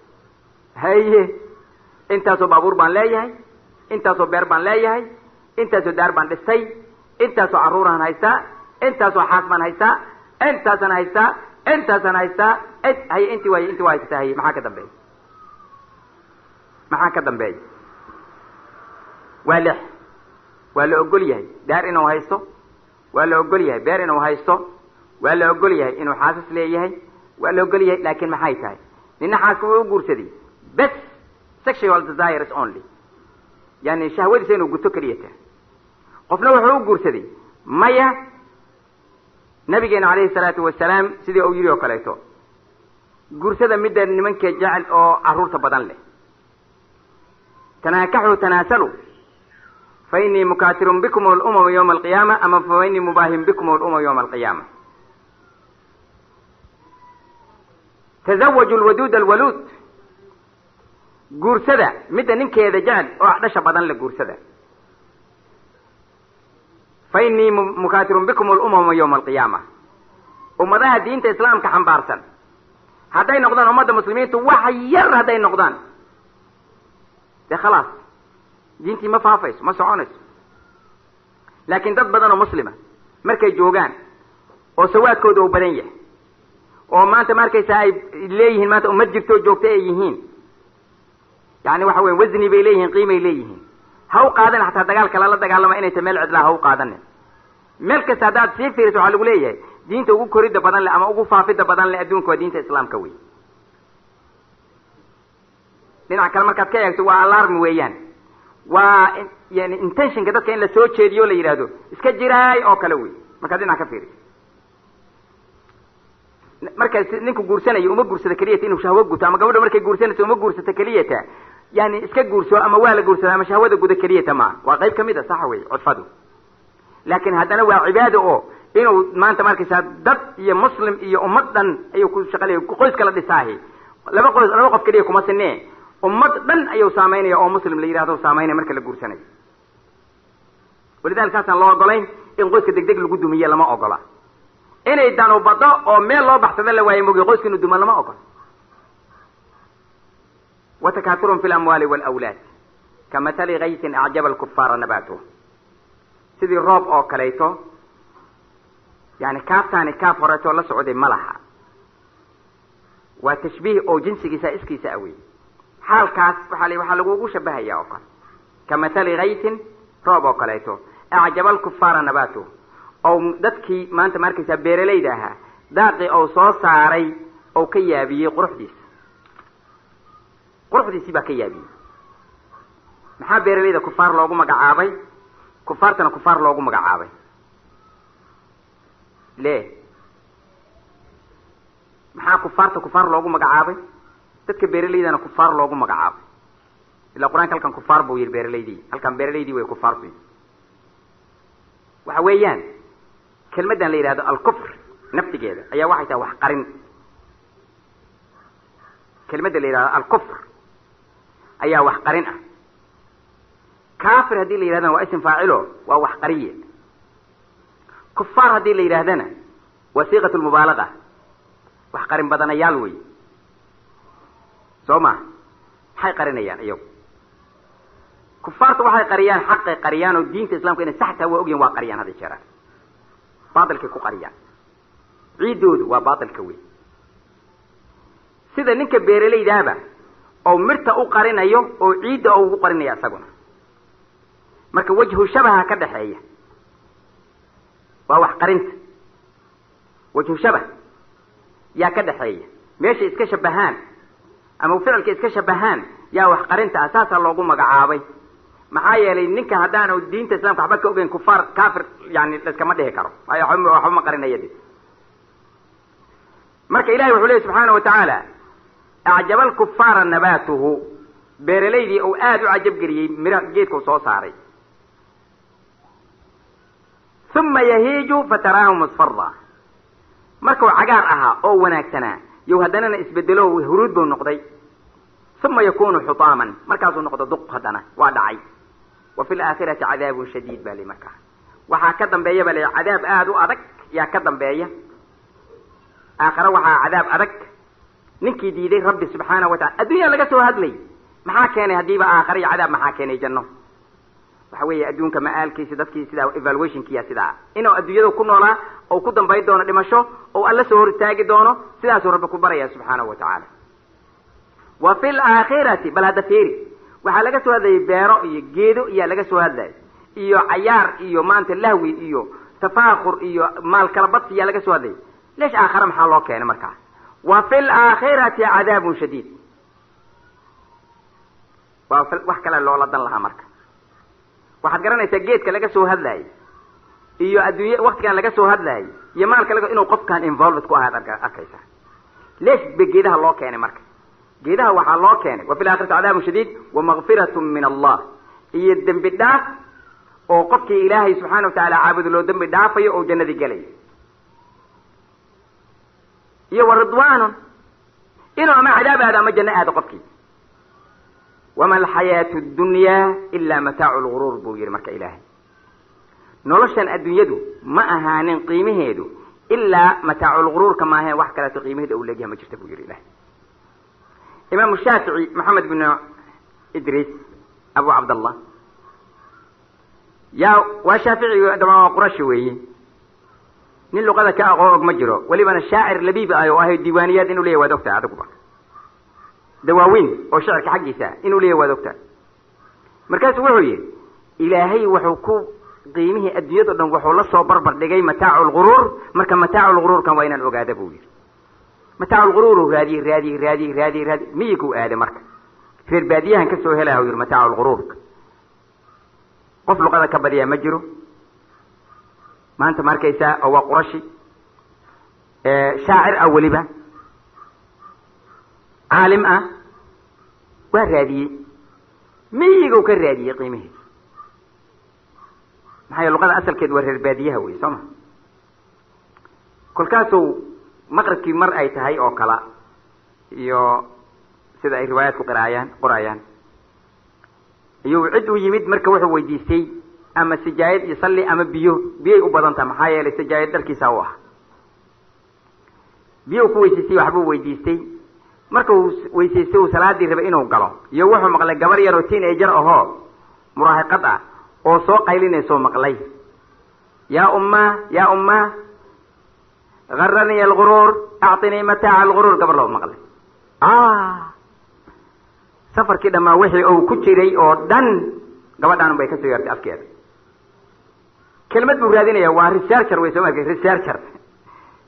[SPEAKER 1] haye intaasoo baabuur baan leeyahay intaasoo beer baan leeyahay intaasoo daar baan dhistay intaasoo carruuraan haystaa intaasoo xaas baan haystaa intaasaan haystaa intaasaan haystaa haye inti waa haysataa haye maxaa ka dambeeya waa lix waa la ogol yahay daar inuu haysto waa la ogol yahay beer inuu haysto waa la ogol yahay inuu xaasas leeyahay waa la ogol yahay laakin maxay tahay nina xaaska wuu u guursaday bes sexual desires only yani shahwadiisa inuu guto keliya tahay qofna wuxuu u guursaday maya nabigeena calayhi salaatu wasalaam sidii uu yidhi oo kaleeto guursada midda nimanka jecel oo carruurta badan leh tanaakaxuu tanaasalu fa inii mukaatirun bikum alumama yawma alqiyaama ama fa inii mubaahin bikum alumama yawma alqiyaama tazawaju lwaduud alwaluud guursada midda ninkeeda jecel oo dhasha badan le guursada fa inii mukaatirun bikum alumama yawma alqiyaama ummadaha diinta islaamka xambaarsan hadday noqdaan ummadda muslimiintu wax yar hadday noqdaan dee khalaas diintii ma faafayso ma soconayso laakiin dad badan oo muslima markay joogaan oo sawaadkooda uu badan yahay oo maanta markaysa ay leeyihiin maanta ummad jirto joogta ay yihiin yani waxa weya wasni bay leeyihiin qiimay leeyihiin ha u qaadan xataa dagaalka lala dagaalama inay ta meel cidlaa ha u qaadanin meel kasta haddaad sii fiiriso waxaa lagu leeyahay diinta ugu korida badan leh ama ugu faafida badan leh adduunka waa diinta islaamka wey dhinac kale markaad ka eegto waa alarm weeyaan waa yani intentionka dadka in la soo jeediyo la yidhaahdo iska jiraay oo kale wey markaad dhinac ka fiiriso markaas ninku guursanayo uma guursado keliyata inuu shahwo guto ama gabadha markay guursanayso uma guursato keliyata yani iska guurso ama waa la guursada ama shahwada guda keliyata maa waa qayb kamid a saxa wey cudfadu laakin haddana waa cibaado oo inuu maanta markaysaa dad iyo muslim iyo ummad dhan ayuu ku shaqalaya qoys kala dhisaahi laba qof keliya kuma sinee ummad dhan ayuu saameynaya oo muslim la yidhahdo saameynaya marka la guursanayo walidalika saasaan loo ogolayn in qoyska degdeg lagu dumiye lama ogola inay danu bado oo meel loo baxsado la waayo mogi qoyska inu duma lama ogola watakaaturun fi lamwaali waalawlaad kamathali gaysin acjaba alkufaara nabaatuh sidii roob oo kaleyto yani kaaftaani kaaf horeetoo la socday ma laha waa tashbiih oo jinsigiisa iskiisa awey xaalkaas waxaa lagugu shabahaya oo kale kamathali gaysin roob oo kaleyto acjaba alkufaara nabaatuh oo dadkii maanta ma arkaysaa beeralayda ahaa daaqii ou soo saaray ou ka yaabiyey quruxdiisii baa ka yaabiyey maxaa beeralayda kufaar loogu magacaabay kufaartana kufaar loogu magacaabay le maxaa kufaarta kufaar loogu magacaabay dadka beeralaydana kufaar loogu magacaabay ilaa qur-aanka halkan kufaar buu yidhi beeralaydii halkan beeralaydii way kufaartu waxa weeyaan kelmaddan la yidhahdo alkufr naftigeeda ayaa waxay tahay wax qarin kelimada la yidhahdo alkufr ayaa wax qarin ah kaafir haddii la yidhahdana waa ism faacilo waa wax qariye kufaar haddii la yidhahdana waa siiqat lmubaalaga wax qarin badanayaal wey soo ma maxay qarinayaan iyagu kufaarta waxay qariyaan xaqay qariyaan oo diinta islaamka inay sax tahay waa ogyihin waa qariyaan hadda jeeraan baatilkay ku qariyaan ciiddoodu waa baatilka wey sida ninka beeralaydaaba oo mirta u qarinayo oo ciidda oo ugu qarinaya isaguna marka wajhu shabaha ka dhaxeeya waa wax qarinta wajhu shabah yaa ka dhaxeeya meesha iska shabahaan ama ficilka iska shabahaan yaa wax qarinta asaasaa loogu magacaabay maxaa yeelay ninka haddaanu diinta islaamka waxba ka ogeyn kufaar kaafir yani laskama dhihi karo waxba ma qarinaya de marka ilahay wuxuu leeyahy subxaana watacaala acjaba alkufaara nabaatuhu beeralaydii uu aada u cajab geliyey miraha geedkau soo saaray uma yahiiju fataraahu musfara markuu cagaar ahaa oo wanaagsanaa yow haddanana isbedelo huruud buu noqday uma yakunu xutaaman markaasuu noqdo duq haddana waa dhacay wa fi laakhirati cadaabun shadiid baa li markaa waxaa ka dambeeya ba le cadaab aada u adag yaa ka dambeeya aakhare waxaa cadaab adag ninkii diiday rabbi subxaana wa tacala addunya laga soo hadlay maxaa keenay haddiiba aakhare iyo cadaab maxaa keenay janno waxa weeye adduunka ma'aalkiisi dadkii sidaa evaluationkiya sidaa inuu adduunyada ku noolaa oo ku dambayn doono dhimasho oo alla soo hor istaagi doono sidaasuu rabbi ku baraya subxaanahu wa tacaala wa fi laakhirati bal hadda fiiri waxaa laga soo hadlayay beero iyo geedo iyaa laga soo hadlayay iyo cayaar iyo maanta lahwi iyo tafaakur iyo maal kala badsi iyaa laga soo hadlayay leesh aakhare maxaa loo keenay markaa wa fi laakhirati cadaabun shadiid waa wax kale loola dan lahaa marka waxaad garanaysaa geedka laga soo hadlaayay iyo adduunya waktigan laga soo hadlaayay iyo maalka inuu qofkan involved ku ahaad arkaysaa leesh be geedaha loo keenay marka geedaha waxaa loo keenay wa fi laakhirati cadaabun shadiid wa makfiratun min allah iyo dembi dhaaf oo qofkii ilaahay subxaana wa tacaala caabudo loo dembi dhaafayo oo jannadii gelayo iyo wa ridwaanun inuu ama cadaab aado ama janno aado qofkii wama alxayaatu ddunyaa ilaa mataacu lguruur buu yihi marka ilaahay noloshan adduunyadu ma ahaanin qiimaheedu ilaa mataacu lguruurka maahaen wax kaleeto qiimaheeda u leegyaha ma jirta buu yihi ilahay imaamu shaafici maxamed bn idriis abu cabdallah yaa waa shaafici dama waa qurashi weeye nin luqada ka aqoon og ma jiro welibana shaacir labiib ah oo ahay diiwaaniyaad inuu leeyahy waad ogtahay adiguba dawaaweyn oo shicirka xaggiisa inuu leeyahy waad ogtahay markaasuu wuxuu yihi ilaahay wuxuu ku qiimihii adduunyado dhan wuxuu la soo barbar dhigay mataacu lguruur marka mataacu lguruurkan waa inaan ogaada buu yihi mataacu lguruuru raadiye miyiguu aaday marka reer baadiyahan ka soo helaya u yihi mataacu lguruurka qof luqada ka badiyaa ma jiro maanta ma arkaysaa oo waa qurashi shaacir ah weliba caalim ah waa raadiyey miyiguu ka raadiyey qiimaheeda maxaa yele luqada asalkeed waa reer baadiyaha wey soo ma kolkaasuu maqribkii mar ay tahay oo kala iyo sida ay riwaayaadku qorayaan iyuu cid u yimid marka wuxuu weydiistay ama sijaayad iyo salli ama biyay u badan taha maxaa yeelay sijaayad dharkiisa u ah biyo ku weysaystay waxbuu weydiistay marka uu weysaystay uu salaadii rabay inuu galo iyo wuxuu maqlay gabar yaroo teenager ahoo muraahiqad ah oo soo qaylinayso maqlay yaa umma garrani alguruur actinii mataaca alguruur gabar loo maqlay safarkii dhammaa wixii uu ku jiray oo dhan gabadhaan bay ka soo yeertay afkeeda kelmad buu raadinaya waa researcher wey soo markay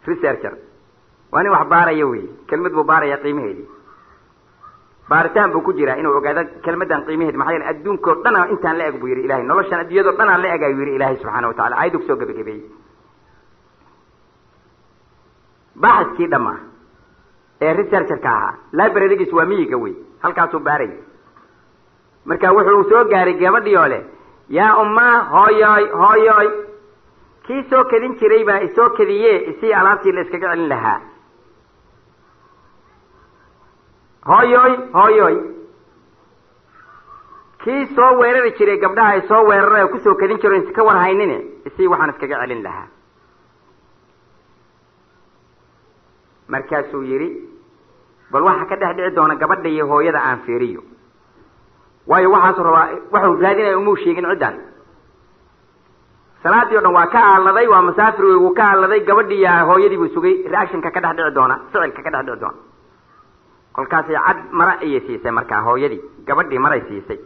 [SPEAKER 1] researcher waa nin wax baaraya wey kelmad buu baaraya qiimaheedii baaritaan buu ku jiraa inuu ogaado kelmadan qiimaheedi maxaa yeele adduunkao dhana intaan la eg buu yihi ilahay noloshan adduunyadao dhanaan la eg ayuu yihi ilaahay subxaana wa tacala ayaduu kusoo gebagabeeyey baaxiskii dhammaa ee researcherka ahaa librarygiis waa miyiga wey halkaasuu baarayay marka wuxuu soo gaaray gabadhii oo leh yaa umma hooyoy kii soo kadin jiray baa isoo kadiye isii alaabtii la iskaga celin lahaa. hooyoy kii soo weerari jiray gabdhaha ay soo weeraray oo kusoo kadin jiro insi ka war haynine isii waxaan iskaga celin lahaa. markaasuu yidhi bal waxa ka dhex dhici doona gabadha iyo hooyada aan fiiriyo, waayo waxaasuu rabaa waxuu raadinaya umuu sheegin ciddan. salaadii o dhan waa ka aaladay, waa masaafir wey, wuu ka aaladay. gabadhii iyo hooyadii buu sugay reactionka ka dhex dhici doona, ficilka ka dhex dhici doona. kolkaasay cad mara ayay siisay markaa hooyadii, gabadhii maray siisay.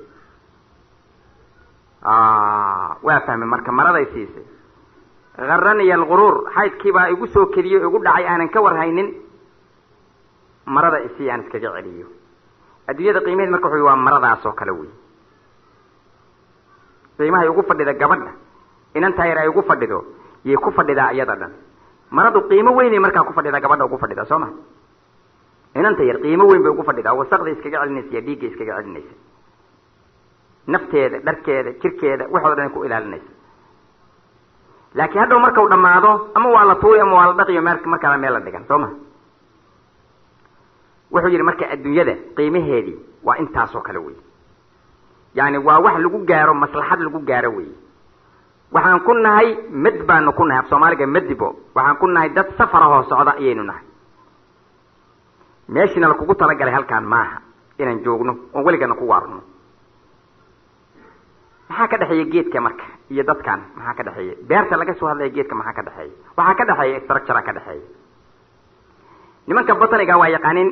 [SPEAKER 1] waa fahmay marka maraday siisay. garaniya alguruur, xaydkii baa igu soo kediyo igu dhacay aanan ka war haynin, marada isii aan iskaga celiyo. adduunyada qiimaheed marka wuxuu waa maradaas oo kale wey. qiimahay ugu fadhida gabadha inantaa yar ay ugu fadhido yay ku fadhidaa iyada dhan. maradu qiimo weynay markaa ku fadhida gabadha ugu fadhida soo ma. inanta yar qiimo weyn bay ugu fadhidaa, wasaqda iskaga celinaysa iyo dhiigga iskaga celinaysa, nafteeda, dharkeeda, jirkeeda waxooda dhan ku ilaalinaysa. laakiin hadhow markau dhamaado ama waa la tuuri ama waa la dhaqiyo markaana meel la dhigan soo ma. wuxuu yidhi marka adduunyada qiimaheedii waa intaasoo kale wey. yani waa wax lagu gaaro, maslaxad lagu gaaro wey. waxaan ku nahay mad baanu ku nahay, af soomaaliga madibo. waxaan ku nahay dad safarahoo socda ayaynu nahay. meeshiina lakugu talagalay halkaan maaha inaan joogno oon weligana ku waarno. maxaa ka dhexeeya geedka marka iyo dadkan? maxaa ka dhexeeya? beerta laga soo hadlaya geedka maxaa ka dhexeeya? waxaa ka dhexeeya structure ka dhexeeya. nimanka botaniga waa yaqaanin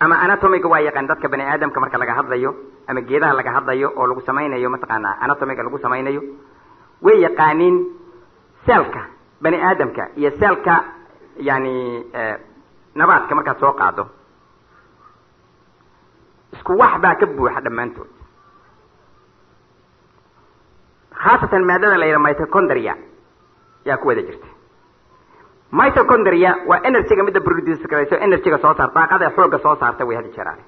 [SPEAKER 1] ama anatomiga waa yaqaan. dadka bani aadamka marka laga hadlayo ama geedaha laga hadlayo oo lagu samaynayo mataqaanaa anatomiga lagu samaynayo, way yaqaaniin seelka bani aadamka iyo seelka yani nabaadka markaad soo qaado isku wax baa ka buuxa dhammaantood. khaasatan maadada la yidhaha mitochondria yaa ku wada jirta. mitochondria waa energyga midda produce garayso, energyga soo saarta, daaqada xoogga soo saarta way hadi jiraan.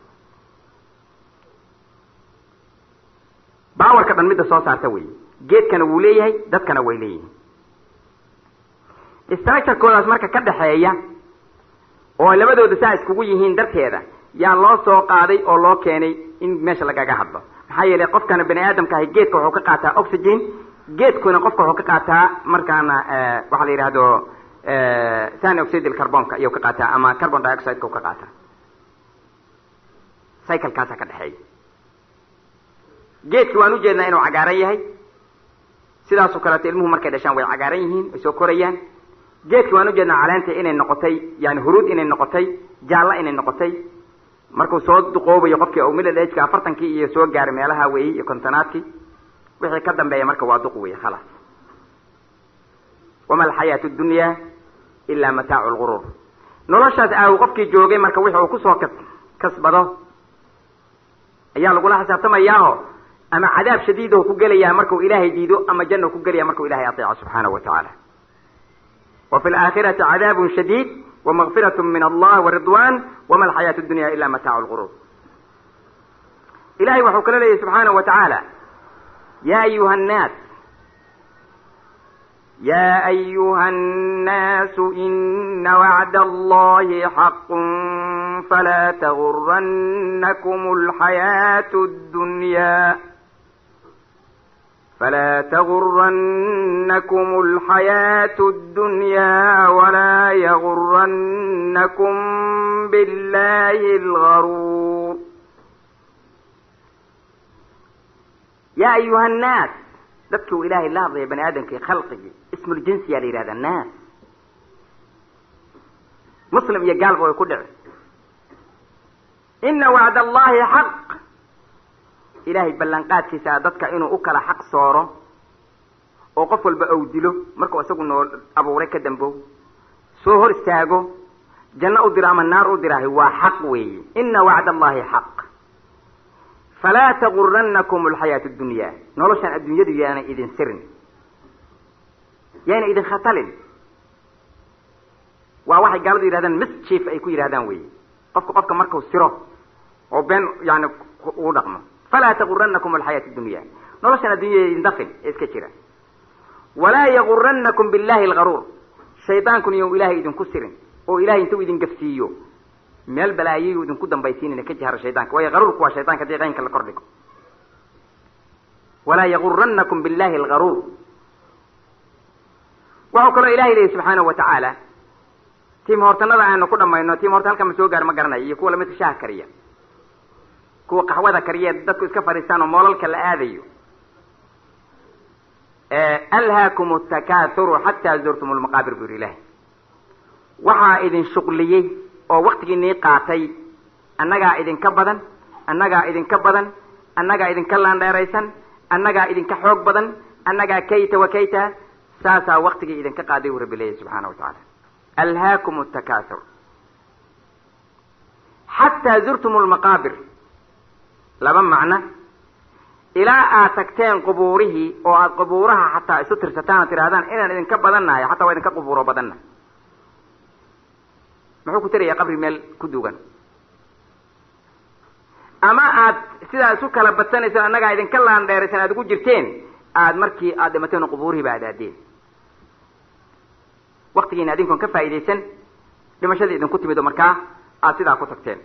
[SPEAKER 1] powerka dhan midda soo saarta wey. geedkana wuu leeyahay, dadkana way leeyihiin. structurekoodaas marka ka dhexeeya oo labadooda saa iskugu yihiin darteeda yaa loo soo qaaday oo loo keenay in meesha lagaga hadlo. maxaa yeelay qofkana bani aadamka ahi geedka wuxuu ka qaataa oxygen, geedkuna qofka wuxuu ka qaataa markaana waxaa la yidhaahdo thani oxide carbonka iyuu ka qaataa ama carbon dioxideka u ka qaataa. cyclekaasaa ka dhexeeya. geedki waan ujeednaa inuu cagaaran yahay, sidaasoo kaleeto ilmuhu markay dhashaan way cagaaran yihiin, way soo korayaan. geedki waan ujeednaa caleenta inay noqotay yani huruud inay noqotay, jaalla inay noqotay. markuu soo duqoobayo qofkii oo middle age-ka 40 iyo soo gaaray meelaha weeyey iyo kontonaadkii, wixii ka dambeeya marka waa duq weeye khalaas. wama alxayaatu dunya ilaa mataacu lguruur. noloshaas aaw qofkii joogay marka wixii uu kusoo kasbado ayaa lagula xisaabtamayaaho ama cadaab shadiidahu ku gelayaa markuu ilaahay diido, ama janna ku gelaya markuu ilaahay ateeco subxaanahu wa tacaala. wa fi laakhirati cadaabun shadiid wamagfirat min allah waridwan wama alxayaatu dunya ila mataacu lguruur. ilahay wuxuu kala leeyahy subxaanahu wa tacaala, ya ayuha nnaas يا أيها الناس إن وعد الله حق فلا تغرنكم الحياة الدنيا ولا يغرنكم بالله الغرور. يا أيها الناس dadkuu ilaahay la hadlaya bani aadamkii khalqigii ismuljinsi yaa la yidhahda naas. muslim iyo gaalba way ku dhici. ina wacd allahi xaq. ilaahay ballanqaadkiisa dadka inuu u kala xaq sooro oo qof walba ou dilo markuu isagu noo abuuray ka dambow, soo hor istaago, janno u diro ama naar u diraahay waa xaq weeye. ina wacd allahi xaq falaa taguranakum alxayaatu dunya. noloshaan adduunyadu yaana idin sirin, yaana idin khatalin. waa waxay gaaladu yidhahdaan mischief ay ku yidhahdaan weeye. qofka markuu siro oo been yani ugu dhaqmo. falaa taguranakum alxayaatu dunya. noloshaan adduunyada idin dafin ee iska jira. walaa yaguranakum billahi algaruur shaydaankun iyow ilaahay idinku sirin oo ilahay intuu idin gafsiiyo meel balaayayu idinku dambaysiinina ka jiharo shaydaanka waayo garuurku waa shaydaanka hadii qaynka la kordhigo walaa yaguranakum billahi algaruur waxau kaloo ilahay leeyahy subxaanahu watacaala tiim hortanada aanu ku dhamayno tiim horta halka ma soo gaar ma garanayo iyo kuwa lamidka shaaha kariya kuwa qaxwada kariya dadku iska fadhiistaan oo moolalka la aadayo alhaakum atakathuru xataa zurtum lmaqaabir buu yidhi ilahay waxaa idin shuqliyey oo waktigiinii qaatay annagaa idinka badan annagaa idinka badan annagaa idinka laandheeraysan annagaa idinka xoog badan annagaa kayta wa kayta saasaa waktigii idinka qaaday buu rabbi leeyahy subxaana wa tacaala alhaakum atakathur xataa zurtum lmaqaabir laba macno ilaa aad tagteen qubuurihii oo aad qubuuraha xataa isu tirsataan oo tidhahdaan inaan idinka badannahay xataa waa idinka qubuuro badanna muxuu ku tarayaa qabri meel ku duugan ama aad sidaa isu kala badsanaysaan annagaa idinka laandheeraysan aad ugu jirteen aad markii aad dhimateen oo qubuurihiiba aad aadeen waktigiina adinkoon ka faa'idaysan dhimashadii idinku timid oo markaa aad sidaa ku tagteen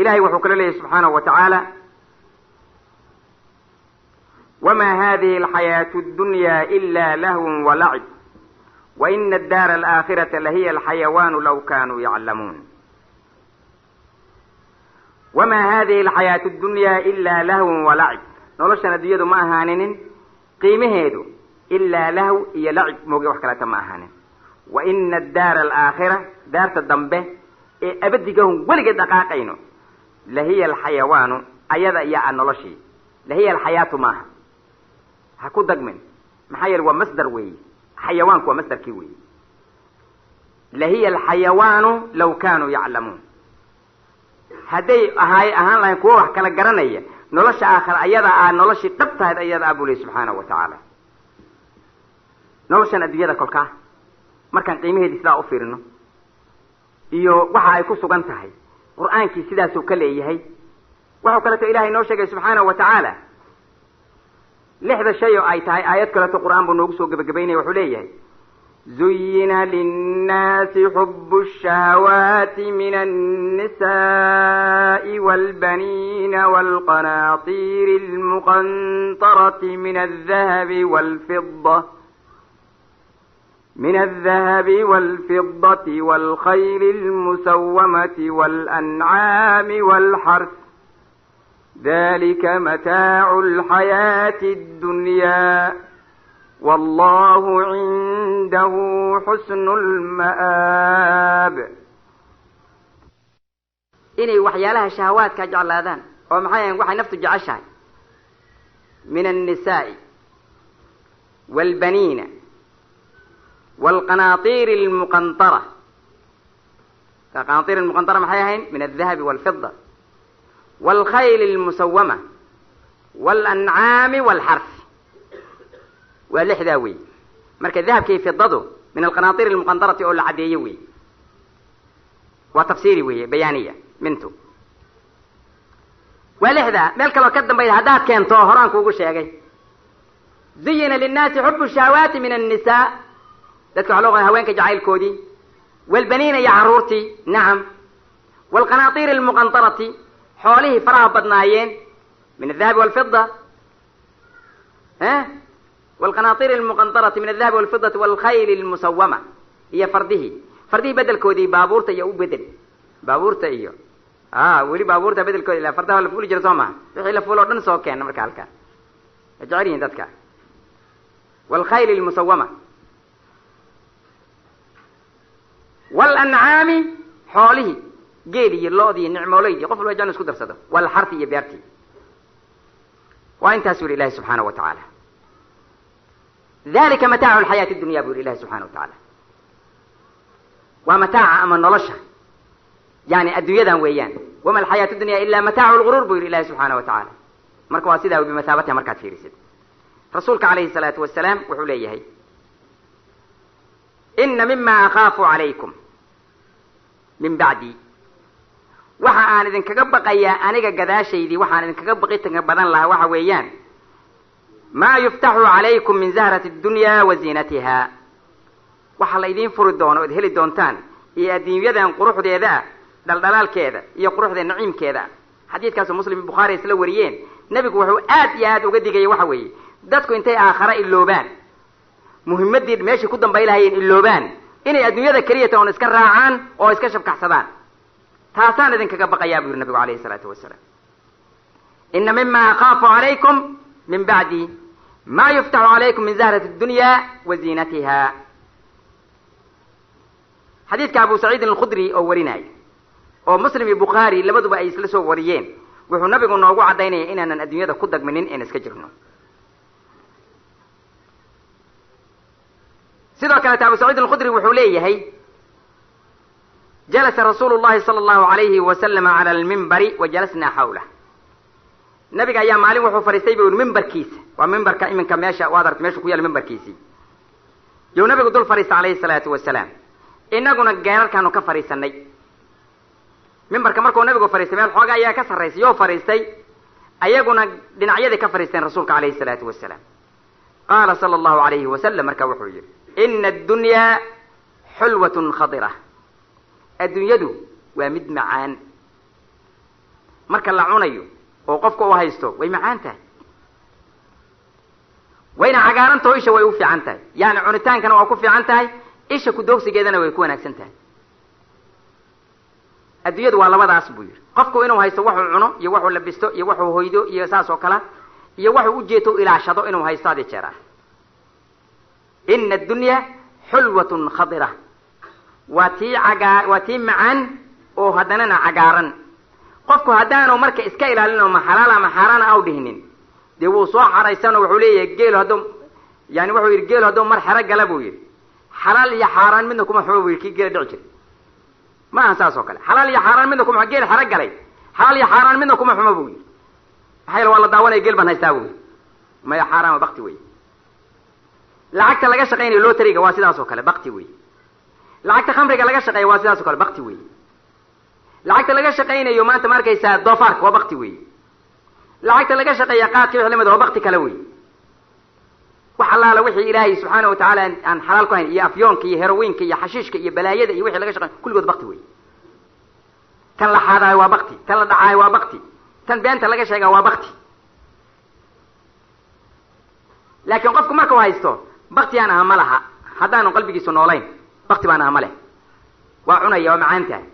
[SPEAKER 1] ilahay wuxuu kala leeyahy subxaanahu watacaala wma hadihi alxayaaةu اdunya ila lahw walacib waina addaara alaakhirata lahiya alxayawaanu law kanuu yaclamuun wama hadihi alxayaaةu اdunya ila lahw walacib noloshan addunyadu ma ahaaninin qiimaheedu ilaa lahw iyo lacib mooge wax kaleta ma ahaanin waina addaara alaakhira daarta dambe ee abadigahun weligeed dhaqaaqayno lahiya alxayawaanu ayada iyo a noloshii lahiya alxayaatu maaha ha ku dagmin maxaa yeele waa masdar weeye xayawaanku waa masdarkii weeye lahiya alxayawaanu law kanuu yaclamuun hadday ahaan lahayn kuwa wax kala garanaya nolosha aakhira ayada aa noloshii dhab tahayd ayada a buu leey subxaanahu wa tacaala noloshan adduunyada kolkaa markaan qiimaheedii sidaa u fiirino iyo waxa ay ku sugan tahay qur-aankii sidaasuu ka leeyahay waxau kaleeto ilahay noo sheegay subxaanahu wa tacaala 6 shay oo ay tahay aayad kaleeto qur-aan buu noogu soo gebagabaynaya wuxuu leeyahay zuyina linnaasi xubu الshahwaati min الnisaءi wاlbaniina wاlqanaطiri اlmuqanطarati min الذهب والفضة والخيل المسومة والأنعام والحرث ذلك متاع الحياة الدنيا والله عنده حسن المآب إني وحيالها شهوات كجعل هذان ومحايا وحي نفط جعشها من النساء والبنين والقناطير المقنطرة القناطير المقنطرة محايا من الذهب والفضة والخيل المسومة والأنعام والحرث والإحداوي مركز الذهب كيف يضده من القناطير المقنطرة أو العديوي وتفسيري بيانية منته والإحدى ملك لو كدم بين هدات كان طهران كوكو شيء زين للناس حب الشهوات من النساء ذاتك علوغة هوينك جعيل كودي والبنين يا عرورتي نعم والقناطير المقنطرة حوله فراه بدنايين من الذهب والفضة والقناطير المقنطرة من الذهب والفضة والخيل المسومة هي فرده بدل كودي بابورتا يا بدل بابورتا ايو ولي بابورتا بدل كودي لا فرده ولا فول جرسوما وحي لا فولو دن سو كين marka halka جعلين dadka والخيل المسومة والأنعام حوله geeli loodii nicmooleydi qof walba janno isku darsado wal harfi iyo beerti waa intaas uu ilaahay subhanahu wa ta'ala dhalika mataacu alxayaati ad-dunya buu ilaahay subhanahu wa ta'ala waa mataaca ama nolosha yani adduunyadan weeyaan wama alxayaatu ad-dunya illa mataacu al-ghurur buu ilaahay subhanahu wa ta'ala marka waa sidaa bi masaabata markaad fiirisid rasuulka alayhi salatu wassalaam wuxuu leeyahay inna mimma akhafu alaykum min ba'di waxa aan idin kaga baqayaa aniga gadaashaydii waxaan idin kaga baqi tan badan lahaa waxa weeyaan
[SPEAKER 2] maa yuftaxu calaykum min zahrati addunya wa ziinatiha waxaa la idiin furi doono ood heli doontaan iyo adduunyadan quruxdeeda ah dhaldhalaalkeeda iyo quruxda naciimkeeda xadiidkaasoo muslim iyo bukhaari isla wariyeen nebigu wuxuu aad iyo aad uga digaya waxa weeye dadku intay aakhare iloobaan muhimmadii meeshii ku dambay lahayeen iloobaan inay adduunyada keliyata oon iska raacaan oo iska shabkaxsadaan taasaan idinkaga baqayaa buu yidhi nabigu calayhi salaatu wasalaam ina mima akhaafu calaykum min bacdi ma yuftaxu calaykum min zahrati addunya wa ziinatiha xadiidka abu saciidin alkhudri oo warinaya oo muslim iyo bukhaari labaduba ay isla soo wariyeen wuxuu nabigu noogu caddaynaya inaanan adduunyada ku dagminin in iska jirno sidoo kaleeta abu saciid alkhudri wuxuu leeyahay jalasa rasuulu llahi sala allahu alayhi wasalama cala almimbari wa jalasnaa xawlah nabiga ayaa maalin wuxuu fadhiistay bu mimbarkiisa waa mimbarka iminka meesha waad aragta meeshu ku yaala mimbarkiisii yuu nabigu dul fadhiistay calayhi salaatu wasalaam inaguna geerarkaanu ka fadhiisanay mimbarka markuu nabigu fadhiistay meel xooga ayaa ka sarraysay yoo fadhiistay ayaguna dhinacyadii ka fadhiisteen rasuulka calayhi salaatu wasalaam qaala sala allahu alayhi wasalam marka wuxuu yidhi ina addunyaa xulwatun khadira adduunyadu waa mid macaan marka la cunayo oo qofka u haysto way macaan tahay wayna cagaarantaho isha way u fiican tahay yani cunitaankana waa ku fiican tahay isha kudoogsigeedana way ku wanaagsan tahay adduunyadu waa labadaas buu yidhi qofku inuu haysto waxuu cuno iyo waxuu labisto iyo waxuu hoydo iyo saas oo kale iyo waxuu ujeeto ilaashado inuu haysto adi jeer ah ina addunya xulwatun khadira waa tii macaan oo haddanana cagaaran qofku haddaanu marka iska ilaalin oo ma xalaal ama xaaraana aw dhihinin dee wuu soo xaraysan oo wuxuu leeyahay geelu hadduu yani wuxuu yidhi geelu hadduu mar xero gala buu yidhi xalaal iyo xaaraan midna kuma xumo buu yidhi kii geela dhici jiray ma aha saas oo kale xalaal iyo xaaraan midna kuma geel xero galay xalaal iyo xaaraan midna kuma xumo buu yidhi maxaa yeele waa la daawanaya geel baan haystaa buu yidhi maya xaaraan waa bakti wey lacagta laga shaqaynayo lotariga waa sidaas oo kale bakti wey lacagta khamriga laga shaqeeya waa sidaas oo kale bakti wey lacagta laga shaqaynayo maanta ma arkaysaa doofaarka waa bakti wey lacagta laga shaqeeya qaadka wixii lamid waa bakti kale wey wax allaala wixii ilaahay subxaana wa tacaala aan xalaal ku hayn iyo afyoonka iyo herowiinka iyo xashiishka iyo balaayada iyo wixii laga shaqeeyo kulligood bakti wey tan la xaadaayo waa bakti tan la dhacaayo waa bakti tan beenta laga sheegaa waa bakti laakiin qofku markau haysto bakti aan aha ma laha haddaanu qalbigiisu noolayn bakti baan aha ma leh waa cunaya waa macaan tahay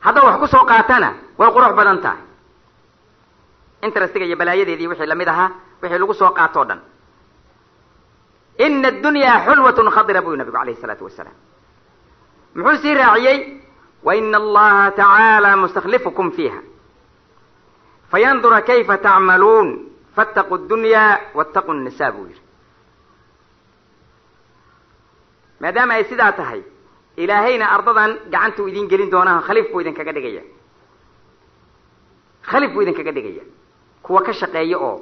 [SPEAKER 2] haddau wax ku soo qaatana way qurux badan tahay interestiga iyo balaayadeedii wixii lamid ahaa wixii lagu soo qaato o dhan ina addunyaa xulwatun khadira buu nabigu alayhi salaatu wasalaam muxuu sii raaciyey waina allaha tacaala mustakhlifukum fiiha fayandura kayfa tacmaluun fattaquu ddunyaa wattaquu nnisaa buu yidhi maadaama ay sidaa tahay ilaahayna ardadan gacantuu idin gelin doonaa khaliif buu idinkaga dhigaya khaliif buu idinkaga dhigaya kuwa ka shaqeeya oo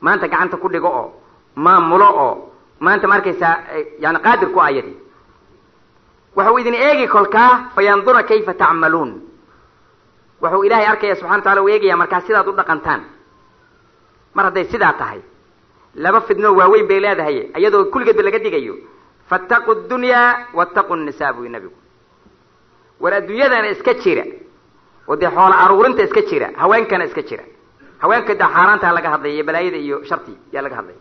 [SPEAKER 2] maanta gacanta ku dhigo oo maamulo oo maanta ma arkaysaa yani qaadir ku ayadi waxuu idin eegi kolkaa fayandura kayfa tacmaluun wuxuu ilaahay arkaya subxana wa tacala u eegaya markaa sidaad u dhaqantaan mar hadday sidaa tahay laba fidnoo waaweyn bay leedahay iyadoo kulligeedba laga digayo fattaquu ddunyaa wattaquu nnisaa buu nabigu war adduunyadana iska jira oo dee xoola aruurinta iska jira haweenkana iska jira haweenka da xaaraantaa laga hadlaya iyo balaayada iyo sharti yaa laga hadlaya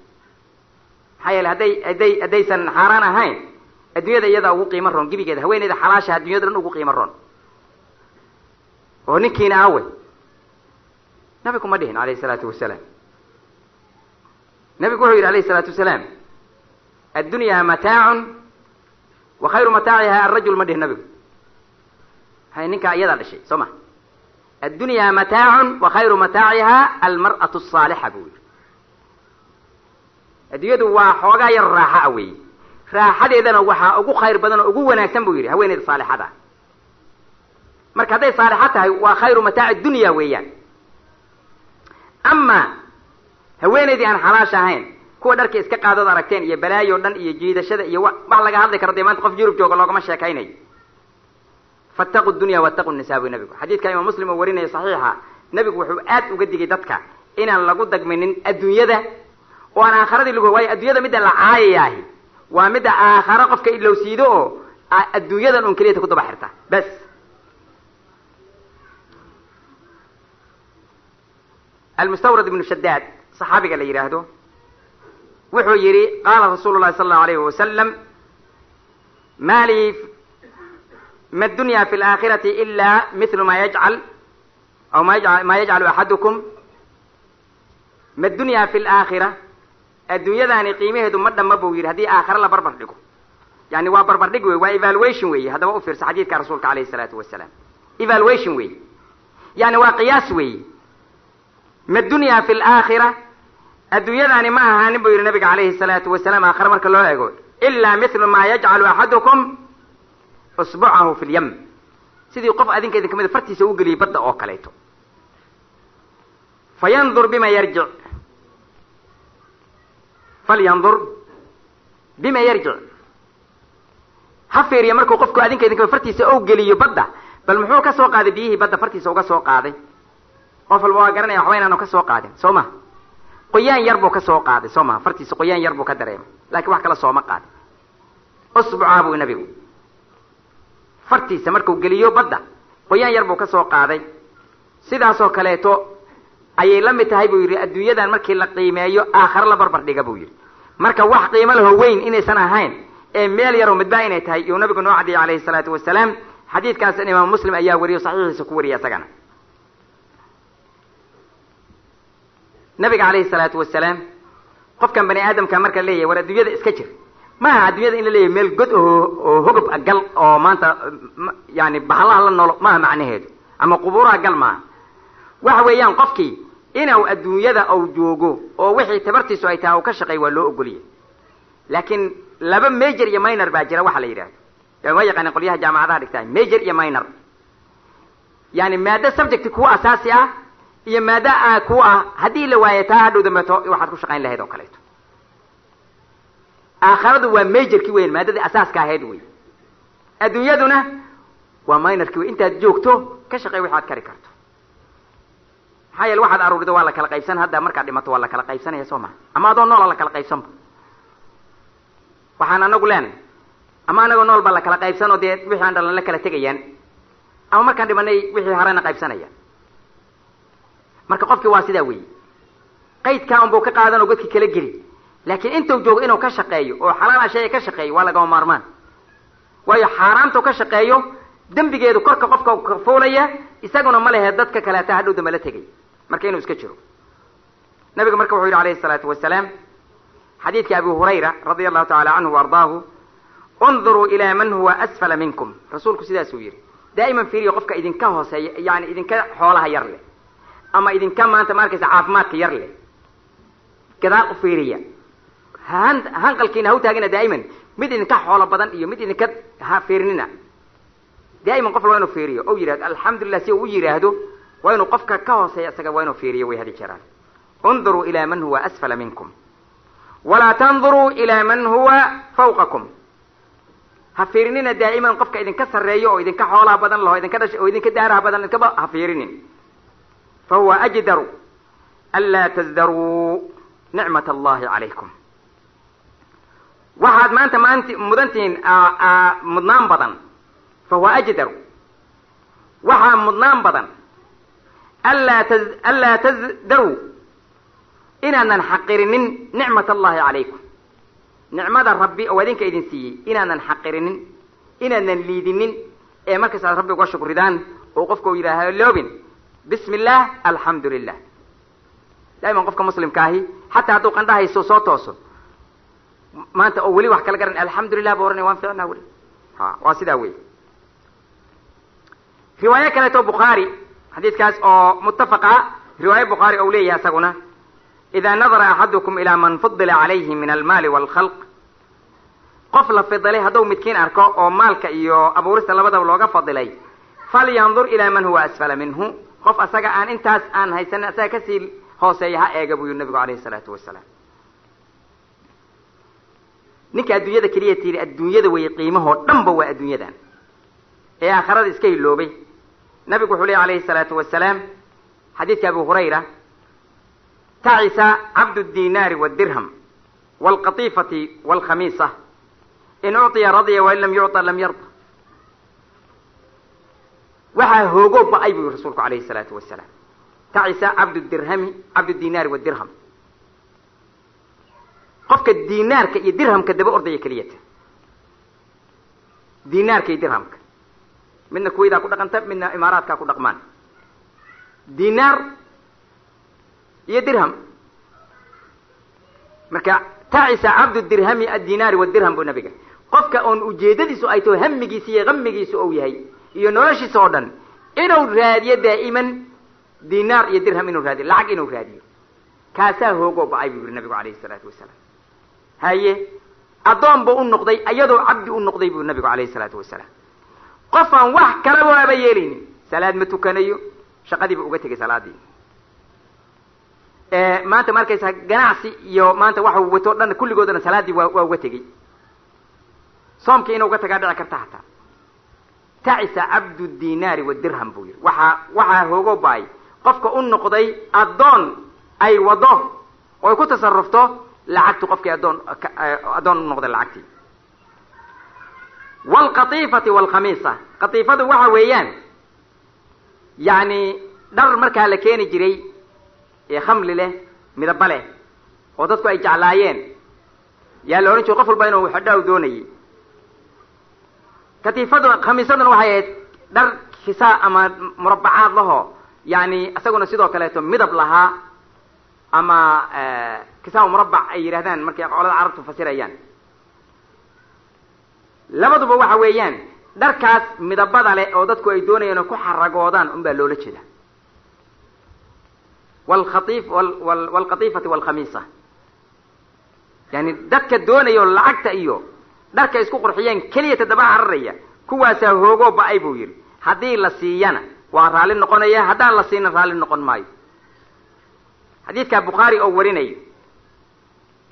[SPEAKER 2] maxaa yeele haddaysan xaaraan ahayn adduunyada iyadaa ugu qiimo roon gebigeeda haweeneyda xalaasha adduunyada dhan ugu qiimo roon oo ninkiina awe nabigu ma dhihin alayhi salaatu wasalaam nabigu wuxuu yidhi alayhi salaatu wasalaam addunyaa mataacun wa khayru mataaciha arajul ma dhihin nabigu hay ninkaa iyadaa dhashay soo ma addunyaa mataacun wa khayru mataaciha almar'atu asaalixa buu yidhi adduunyadu waa xoogaa yar raaxa a weeye raaxadeedana waxaa ugu khayr badan oo ugu wanaagsan buu yidhi haweeneyda saalixada marka hadday saalixa tahay waa khayru mataaci dunya weeyaan ama haweeneydii aan xalaasha ahayn kuwa dharka iska qaadood aragteen iyo balaayo dhan iyo jiidashada iyo wax laga hadli karo dee maanta qof yurub jooga loogama sheekaynayo fattaquu dunya wattaquu nisaa buu nabigu xadiidka imaam muslim oo warinaya saxiixa nabigu wuxuu aad uga digay dadka inaan lagu dagminin adduunyada oo aan aakharadii lagu waayo adduunyada midda la caayayahi waa midda aakhara qofka ilowsiido oo adduunyadan un keliyata ku daba xirta bas. almustawrad ibnu shadaad saxaabiga la yidhaahdo wuxuu yidhi qaala rasuulu llahi sala allahu alayhi wasalam ma lii ma addunya fi alaakhirati ila mithlu ma yajcal aw ma yajcalu axadukum ma addunya fi alaakhira adduunyadaani qiimaheedu ma dhamma buu yidhi haddii aakhare la barbar dhigo yani waa barbar dhig wey, waa evaluation weeye. haddaba u fiirsa xadiidka rasuulka alayhi salaatu wasalaam, evaluation weeye, yani waa qiyaas weeye. ma dunya fi alaakhira adduunyadaani ma ahaanin buu yidhi nabiga calayhi salaatu wasalaam aakhare marka loo eego ilaa mithlu ma yajcalu axadukum usbucahu fi lyam, sidii qof adinka idin kamida fartiisa u geliyay badda oo kaleeto. fayandur bima yarjic falyandur bima yarjic, ha fiiriya markuu qofku adinka idin kamida fartiisa ou geliyo badda, bal muxuu ka soo qaaday biyihii badda fartiisa uga soo qaaday. qof walba waa garanaya waxba inaanu ka soo qaadin soo ma, qoyaan yar buu ka soo qaaday soo maha, fartiisa qoyaan yar buu ka dareemay laakiin wax kala sooma qaadin. usbucaa buu nabigu fartiisa markuu geliyo badda qoyaan yar buu ka soo qaaday. sidaasoo kaleeto ayay la mid tahay buu yidhi adduunyadan markii la qiimeeyo aakhare la barbar dhiga buu yidhi. marka wax qiimo laho weyn inaysan ahayn ee meel yaroo midbaa inay tahay iyuu nabigu noo cadiyay calayhi salaatu wasalaam. xadiidkaasna imaam muslim ayaa wariyo saxiixiisa ku wariya isagana. nabiga calayhi salaatu wasalaam qofkan bani aadamka marka leeyahay war adduunyada iska jir, maaha adduunyada in la leeyahay meel god oo hogab gal oo maanta yani bahalaha la noolo maaha macnaheedu, ama qubuuraha gal maaha. waxa weeyaan qofkii inuu adduunyada ou joogo oo wixii tabartiisu ay tahay u ka shaqeey waa loo ogoliyay. laakiin laba major iyo minor baa jira waxa la yidhahdo, ma yaqaaneen qolyaha jaamacadaha dhigtaa major iyo minor, yani maada subject kuwa asaasi ah iyo maada ku ah haddii la waayo taa hadhow dambeeto waxaad ku shaqayn lahayd oo kaleeto. aakharadu waa majorkii weyn, maadadii asaaska ahayd wey. adduunyaduna waa minorkii wey, intaad joogto ka shaqey waxaad kari karto. maxaa yeele waxaad aruurido waa la kala qaybsan, hadda markaad dhimato waa la kala qaybsanaya soo maha, ama adoo noola la kala qaybsanba. waxaan anagu leenahay ama anagoo nool baa la kala qaybsan oo dee wixii aan dhalan la kala tegayaan, ama markaan dhimanay wixii harena qaybsanayaan. marka qofkii waa sidaa weeye, qaydkaa unbuu ka qaadan oo godkii kala geli. laakiin intuu joogo inuu ka shaqeeyo oo xalaal shayga ka shaqeeyo waa lagama maarmaan. waayo xaaraantu ka shaqeeyo dembigeedu korka qofka ka fuulaya, isaguna ma lehe dadka kaleeta hadhow dambe la tegay, marka inuu iska jiro. nabiga marka wuxuu yidhi calayhi salaatu wasalaam xadiidkii abi hurayra radia allahu tacaala canhu waardaahu, unduruu ilaa man huwa asfala minkum. rasuulku sidaasuu yidhi, daa'iman fiiriyo qofka idinka hooseeya, yani idinka xoolaha yar leh ama idinka maanta ma arkaysa caafimaadka yar leh, gadaal u fiiriya. hanqalkiina ha u taagina daa'iman mid idinka xoolo badan iyo mid idinka ha fiirinina. daa'iman qof waa inuu fiiriyo ou yidhahdo alxamdulilah, si uu u yidhaahdo waa inuu qofka ka hooseeya isaga waa inuu fiiriyo way hadi jiraan. unduruu ilaa man huwa asfala minkum walaa tanduruu ilaa man huwa fawqakum. ha fiirinina daa'iman qofka idinka sarreeyo oo idinka xoolaha badan laho, idinka dhasha oo idinka daaraha badan iskaba ha fiirinin. fahuwa ajdaru anlaa tasdaruu nicmat allahi calaykum. waxaad maanta mudantihiin mudnaan badan, fahuwa ajdaru waxaa mudnaan badan anlaa tasdaruu inaadan xaqirinin nicmat allahi calaykum, nicmada rabbi oo idinka idin siiyey inaadan xaqirinin, inaadan liidinin, ee markaas aad rabbi uga shukridaan oo qofka u yidhaaha loobin bismi illah alxamdu lilah. daa'iman qofka muslimka ahi xataa hadduu qandhahayso soo tooso maanta oo weli wax kala garan alxamdulilah buu oranaya waan ficnaa weli. waa sidaa wey. riwaayo kaleeto bukhaari xadiidkaas oo muttafaqa, riwaayo bukhaari ou leeyahay isaguna, idaa nadara axadukum ilaa man fudila calayhi min almaali waalkhalq. qof la fidilay hadduu midkiin arko oo maalka iyo abuurista labadaba looga fadilay, falyandur ilaa man huwa asfala minhu. qof asaga aan intaas aan haysanin asaga kasii hooseeya ha eega buu yidhi nabigu calayhi salaatu wasalaam. ninka adduunyada keliya tiiri adduunyada weeye qiimahoo dhanba waa adduunyadan ee aakharada iska hiloobay. nabigu wuxuu leeyahy calayhi salaatu wasalaam xadiidka abu hurayra تعس عبد الدينار والدرهم والقطيفة والخميصة إن أعطي رضي وإن لم يعطى لم يرضى. waxaa hoogoo ba-ay buu rasuulku calayhi salaatu wasalaam. tacisa cabdu dinaari wadirham, qofka dinaarka iyo dirhamka daba ordaya keliyata. dinaarka iyo dirhamka midna kuwaydaa ku dhaqanta, midna imaaraadkaa ku dhaqmaan. dinaar iyo dirham, marka tacisa cabdu dirhami addinaari wadirham buu nabiga, qofka oon ujeedadiisu ay taho hamigiisa iyo hamigiisu ou yahay iyo noloshiisa oo dhan inuu raadiyo daa'iman dinaar iyo dirham, inuu raadiyo lacag, inuu raadiyo, kaasaa hoogoo ba-ay buu yihi nabigu calayhi salaatu wasalaam. haye addoon buu u noqday, iyadoo cabdi u noqday buu nabigu calayhi salaatu wasalaam. qof aan wax kalaba aba yeelaynin, salaad ma tukanayo, shaqadiiba uga tegay salaadii. maanta markaysa ganacsi iyo maanta waxa uu wato dhan kulligoodana salaadii waa uga tegey. soomkii inuu uga tagaa dhici karta hataa. tacisa cabdu dinaari wadirham buu yihi, waxaa hoogoo ba-ay qofka u noqday addoon ay wado oo ay ku tasarufto lacagtu, qofkii addoon u noqday lacagtii. waalqatiifati waalkhamiisa, qatiifadu waxa weeyaan yani dhar markaa la keeni jiray ee khamli leh, midaba leh, oo dadku ay jeclaayeen, yaa la ohan jiray qof walba inuu xidhaa u doonayay. khamiisaduna waxay ahayd dhar kisaa ama murabbacaad lahoo yani isaguna sidoo kaleeto midab lahaa, ama kisaa murabbac ay yidhahdaan markay qolada carabtu fasirayaan. labaduba waxa weeyaan dharkaas midabada leh oo dadku ay doonayaan oo ku xaragoodaan unbaa loola jeeda. waalqatiifati waalkhamiisa, yani dadka doonayo lacagta iyo dharka isku qurxiyeen keliyata daba cararaya, kuwaasaa hoogoo ba-ay buu yihi. haddii la siiyana waa raalli noqonaya, haddaan la siina raalli noqon maayo. xadiidka bukhaari oo warinayo,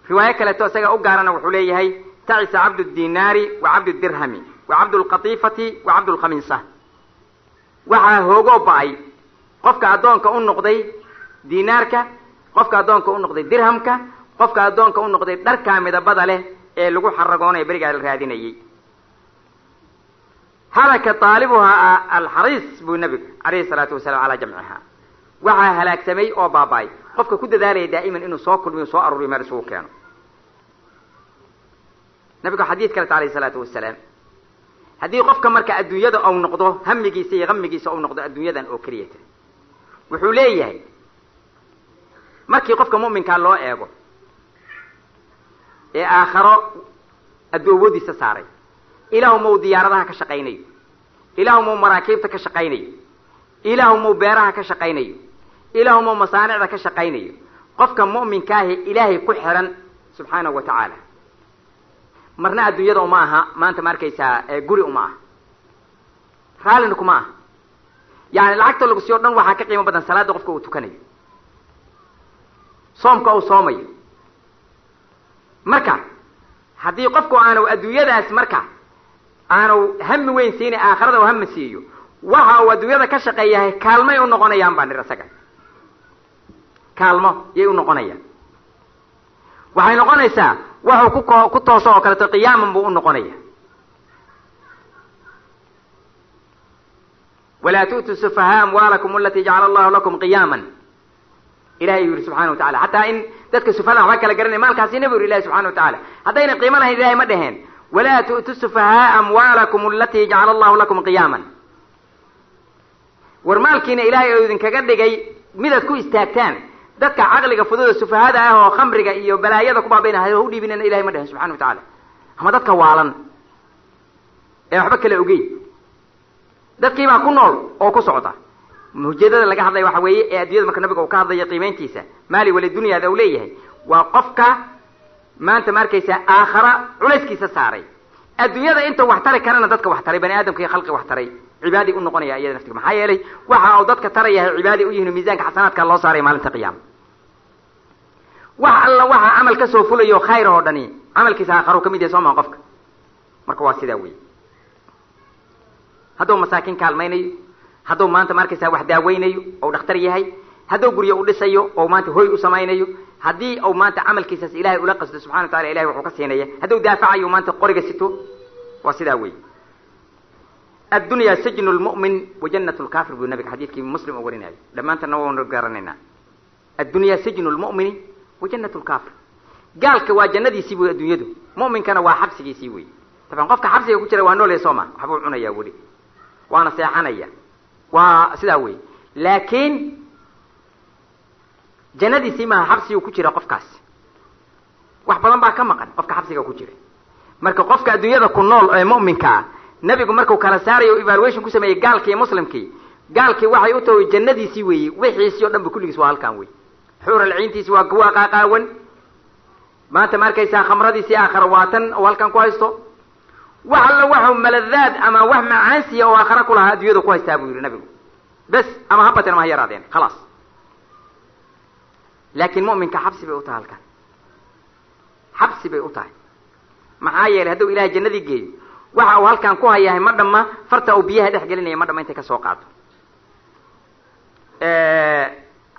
[SPEAKER 2] riwaayo kaleeto isaga u gaarana wuxuu leeyahay tacisa cabdu dinaari wa cabdu dirhami wa cabdu lqatiifati wa cabdu lkhamiisa. waxaa hoogoo ba-ay qofka addoonka u noqday dinaarka, qofka addoonka u noqday dirhamka, qofka addoonka u noqday dharkaa midabada leh ee lagu xaragoonayo berigaa la raadinayay. halaka taalibuhaa alxariis buu nabigu calayhi salaatu wasalaam calaa jamcihaa. waxaa halaagsamay oo baaba-ay qofka ku dadaalaya daa'iman inuu soo kulmiyo, soo aruuriyo, meel isugu keeno. nabigu xadiid kaleta calayhi salaatu wasalaam, haddii qofka marka adduunyada ou noqdo hamigiisa iyo hamigiisa ou noqdo adduunyadan oo keliyata, wuxuu leeyahay markii qofka mu'minkaa loo eego ee aakharo addoomadiisa saaray, ilaahu mau diyaaradaha ka shaqaynayo, ilaahu mau maraakiibta ka shaqaynayo, ilaahu mau beeraha ka shaqaynayo, ilaahu mau masaanicda ka shaqaynayo. qofka mu'minkaahi ilaahay ku xiran subxaanahu wa tacaala, marna adduunyada uma aha maanta ma arkaysaa guri uma aha, raallina kuma aha. yani lacagta lagu siyo dhan waxaa ka qiimo badan salaada qofka uu tukanayo, soomka uu soomayo. marka haddii qofku aanu adduunyadaas marka aanu hami weyn siina, aakhirada uu hami siiyo, waxa uu adduunyada ka shaqeeyahay kaalmay u noqonayaan baa nir isaga, kaalmo yay u noqonayaan. waxay noqonaysaa waxuu ku tooso oo kaleeto qiyaaman buu u noqonaya. walaa tu'tu sufahaa amwaalakum alatii jacala allahu lakum qiyaaman, ilahay uu yihi subxana wa tacala. hataa in dadka sufahada waxba kala garanay maalkaasina bu yiri ilahi subxana wa tacaala, haddayna qiimo lahayn ilahay ma dheheen walaa tu'tu sufahaa amwaalakum alatii jacala allahu lakum qiyaaman. war maalkiina ilahay oo idinkaga dhigay midaad ku istaagtaan, dadka caqliga fududa sufahada ah oo khamriga iyo balaayada ku baabaynahay u dhiibinana ilahay ma dhehen subxana wa tacaala. ama dadka waalan ee waxba kala ogeyn, dadkii baa ku nool oo ku socda. ujeedada laga hadlaya waxa weeye ee adduunyada marka nabiga uu ka hadlayo qiimayntiisa maali wali dunyaada uu leeyahay, waa qofka maanta ma arkaysa aakhara culayskiisa saaray. adduunyada inta wax tari karana dadka wax taray, bani aadamka iyo khalqi wax taray, cibaadi u noqonaya iyada naftiga. maxaa yeelay waxa uu dadka tarayahay cibaadi u yihiin, miisaanka xasanaadka loo saaray maalinta qiyaama. wax alla waxa camal ka soo fulayo khayr oo dhani camalkiisa aakharo kamid yahay soomaa qofka. marka waa sidaa weeye. hadduu masaakiin kaalmaynayo, hadduu maanta ma arkaysaa wax daaweynayo oo dhakhtar yahay, hadduu guryo u dhisayo oo maanta hoy u samaynayo haddii uu maanta camalkiisaas ilaahay ula qasdo subxana wa tacala ilahay wuxuu ka siinaya hadduu daafacayo maanta qoriga sito waa sidaa wey addunya sajnu lmu'min wa jannatu lkafir buu nabiga xadiidkii muslim oo warinayo dhammaantana waanu garanaynaa addunya sajnu lmu'mini wa jannatu lkafir gaalka waa jannadiisii wey adduunyadu mu'minkana waa xabsigiisii wey taban qofka xabsiga ku jira waa noolaya sooma waxbuu cunaya weli waana seexanaya waa sidaa wey laakiin jannadiisii maaha xabsigu ku jira qofkaasi wax badan baa ka maqan qofka xabsiga ku jira marka qofka adduunyada ku nool ee mu'minka ah nabigu markuu kala saarayo evaluation ku sameeyey gaalkii iyo muslimkii gaalkii waxay u tahay jannadiisii weeye wixiisii oo dhan ba kulligiis waa halkan wey xuural ciintiisi waa kuwa qaaqaawan maanta ma arkaysaa khamradiisii aakhara waatan oo halkan ku haysto wax alla waxuu maladaad ama wax macaansiya oo aakhara ku lahaa adduunyada ku haystaa buu yidhi nabigu bes ama habateen ama ha yaraadeen khalaas laakiin mu'minka xabsi bay u tahay halkan xabsi bay u tahay maxaa yeelay hadduu ilahay jannadii geeyo waxa uu halkan ku hayahay ma dhamma farta uu biyaha dhex gelinaya ma dhamma intay ka soo qaado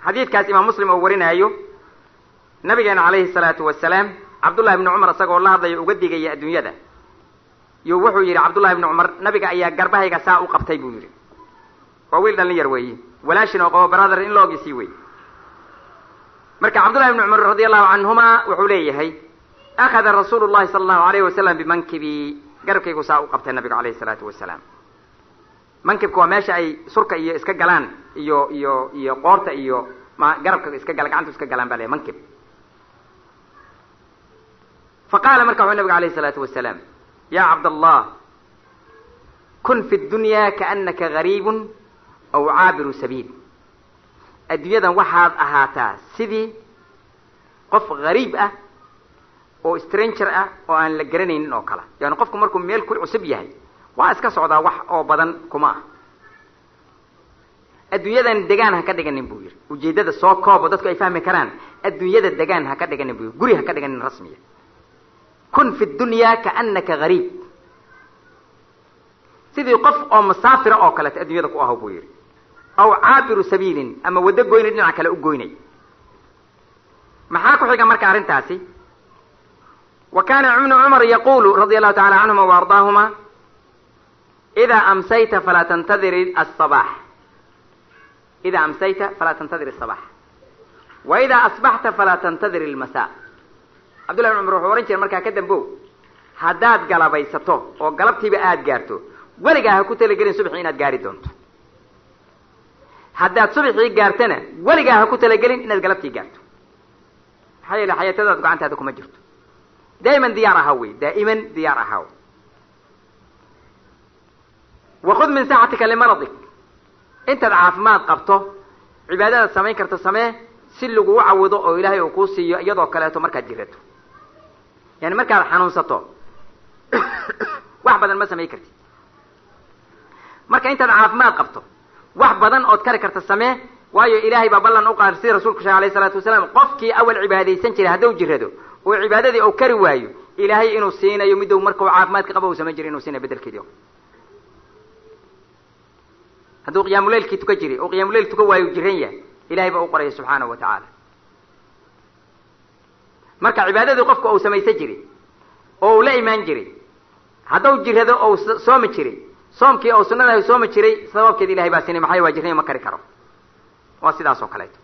[SPEAKER 2] xadiidkaas imaam muslim oo warinaayo nabigeena calayhi salaatu wasalaam cabdullahi ibni cumar isagoo la hadlayo uga digaya adduunyada iyo wuxuu yidhi cabdullahi ibni cumar nabiga ayaa garbahayga saa u qabtay buu yidhi waa wiil dhallin yar weeye walaashin oo qabo brother in loogiisii wey marka cabdullahi ibni cumar radi allahu canhuma wuxuu leeyahay akhada rasuulu llahi sala allahu alayhi wasalam bimankibi garabkaygu saa u qabtay nabigu calayhi salaatu wasalaam mankibka waa meesha ay surka iyo iska galaan iyo qoorta iyo garabka iska gala gacanta iska galaan baa leeyahay mankib faqaala marka wuxuu nabigu alayhi salaatu wasalaam ya cabdallah kun fi dunya kaanaka gariibun aw caabiru sabiil adduunyadan waxaad ahaataa sidii qof gariib ah oo stranger ah oo aan la garanaynin oo kale yani qofku markuu meel ku cusub yahay waa iska socdaa wax oo badan kuma ah adduunyadan degaan ha ka dhiganin buu yidhi ujeeddada soo koobo dadku ay fahmi karaan adduunyada degaan ha ka dhiganin buu yidhi guri ha ka dhiganin rasmiya kun fi dunya kaanaka gariib sidii qof oo musaafira oo kaleeto adduunyada ku ahaw buu yidhi aw caabiru sabiilin ama waddo goynay dhinaca kale u goynay maxaa ku xiga marka arrintaasi wa kana ibnu cumar yaqulu radia allahu tacala canhuma wa ardaahuma ida amsayta falaa tantadiri asabax ida amsayta falaa tantadiri asabax wa ida asbaxta falaa tantadiri almasa cabdullahi ibn cumar wuxuu ohan jiray markaa ka dambow haddaad galabaysato oo galabtiiba aada gaarto weligaa ha ku talagelin subxii inaad gaari doonto haddaad subxii gaartana weligaa ha ku talagelin inaad galabtii gaarto maxaa yeele xayaatadaad gacantaada kuma jirto daa'iman diyaar ahaw wey daa'iman diyaar ahaw wakud min saaxatika limaradik intaad caafimaad qabto cibaadadaad samayn karto samee si laguu cawido oo ilaahay uu kuu siiyo iyadoo kaleeto markaad jirato yani markaad xanuunsato wax badan ma samayn kartid marka intaad caafimaad qabto wax badan ood kari karta samee waayo ilaahay baa ballan u qaar sida rasuulku sheegay alayhi salaatu wasalaam qofkii awal cibaadaysan jiray hadduu jirado oo cibaadadii uu kari waayo ilaahay inuu siinayo miduu markuu caafimaadka qabo uu samayn jiray inuu siinayo bedelkeedii hadduu qiyaamuleylkii tuka jiray oo qiyaamuleyl tuka waayo jiran yahay ilahay baa u qoraya subxaanahu wa tacaala marka cibaadadii qofka uu samaysan jiray oo uu la imaan jiray hadduu jirado ou soomi jiray soomkii ou sunnadahay soomi jiray sababkeeda ilahay baa siinay maxaa waa jirnay ma kari karo waa sidaas oo kaleeto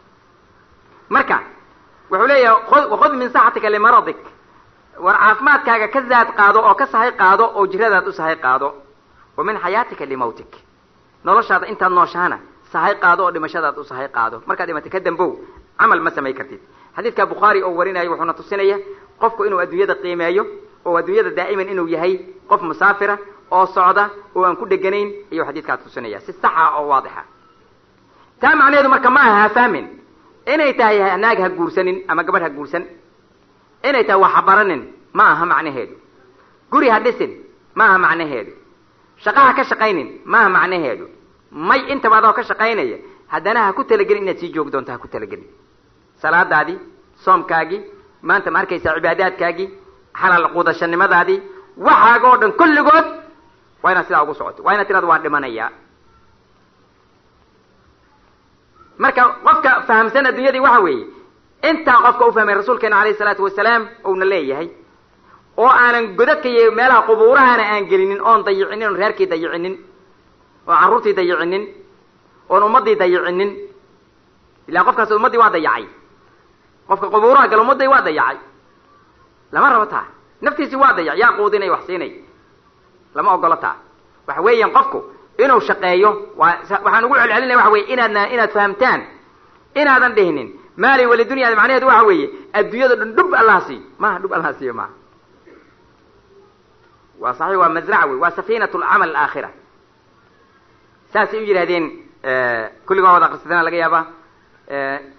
[SPEAKER 2] marka wuxuu leeyahay wakhud min saxatika limaradik war caafimaadkaaga ka zaad qaado oo ka sahay qaado oo jiradaad u sahay qaado wa min xayaatika limawtik noloshaada intaad nooshaana sahay qaado oo dhimashadaad u sahay qaado markaad dhimatay ka dambow camal ma samay kartid xadiidka bukhaari oo warinayo wuxuuna tusinaya qofku inuu adduunyada qiimeeyo oo adduunyada daa'iman inuu yahay qof musaafira oo socda oo aan ku dheganayn ayuu xadiidkaa tusinaya si saxa oo waadixa taa macnaheedu marka ma aha ha fahmin inay tahay naag ha guursanin ama gabadh ha guursan inay tahay wax ha baranin ma aha macnaheedu guri ha dhisin ma aha macnaheedu shaqo ha ka shaqaynin ma aha macnaheedu may intaba adoo ka shaqaynaya haddana ha ku talagelin inaad sii joogi doonto ha ku talagelin salaadaadii soomkaagii maanta ma arkaysaa cibaadaadkaagii xalaal quudashanimadaadii waxaaga oo dhan kulligood waa inaad sidaa ugu socoto waa inaad tiraado waan dhimanayaa marka qofka fahamsan adduunyadii waxa weeye intaa qofka u fahmay rasuulkeena alayhi salaatu wasalaam uuna leeyahay oo aanan godadka iyo meelaha qubuurahana aan gelinin oon dayicinin oon reerkii dayicinin oo carruurtii dayicinin oon ummaddii dayicinin ilaa qofkaas ummaddii waa dayacay qofka qubuuraha gala ummaddii waa dayacay lama rabo taa naftiisii waa dayac yaa quudinay wax siinay lama ogolo taa waxa weeyaan qofku inuu shaqeeyo waxaan ugu celcelinaya waxa weeye inaad fahamtaan inaadan dhihinin maali walidunya macnaheedu waxa weeye adduunyada dhan dhub allah siiyo maaha dhub allah siiyo maaha waa saxiix waa mazrac wey waa safiinatu alcamal alaakhira saasay u yidhahdeen kulligaa wada akhrisadana laga yaaba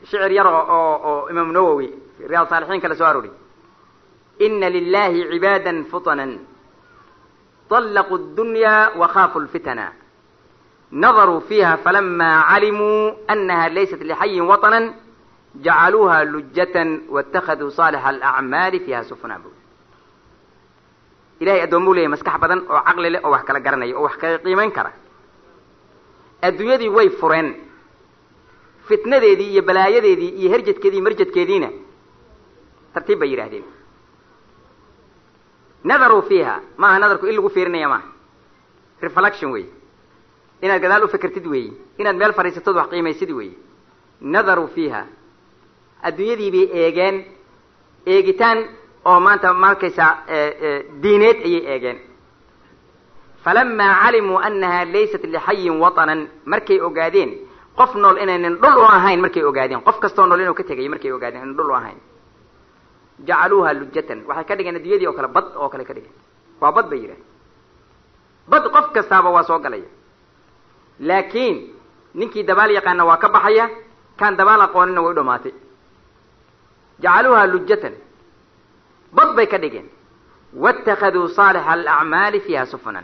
[SPEAKER 2] shicir yar oo imaam nawowi riyaad saalixiin kala soo aroori ina lilahi cibaadan futanan طلقوا الدنيا وخافوا الفتنا نظروا فيها فلما علموا أنها ليست لحي وطنا جعلوها لجة واتخذوا صالح الأعمال فيها سفنا إلهي أدوموا لي مسكح بدن أو عقل لي أو وحكا لقرني أو وحكا قيمين كرة الدنيا دي وي فرين فتنة دي يبلايا دي يهرجت كذي مرجت كذينا ترتيب بيراهدين نظروا فيها ما نظركم إلا قفيرنا يا ما reflection way inaad gadaal u fikirtid weey inaad meel fariisatid wax qiimaysid weey نظروا فيها adduunyadii bay eegitaan oo maanta markaysa diineed ayay eegeen فلما علموا أنها ليست لحي وطنا markay ogaadeen qof nool inaynan dhul u ahayn markay ogaadeen qof kastoo nool inuu ka tagay markay ogaadeen inaan dhul u ahayn جعلوها لجة waxay ka dhigeen adduunyadii oo kale bad oo kale ka dhigeen waa bad bay yiraahdeen bad qof kastaaba waa soo galaya laakiin ninkii dabaal yaqaana waa ka baxaya kan dabaal aqoonina way dhamaatay جعلوها لجة bad bay ka dhigeen واتخذوا صالح الأعمال فيها سفنا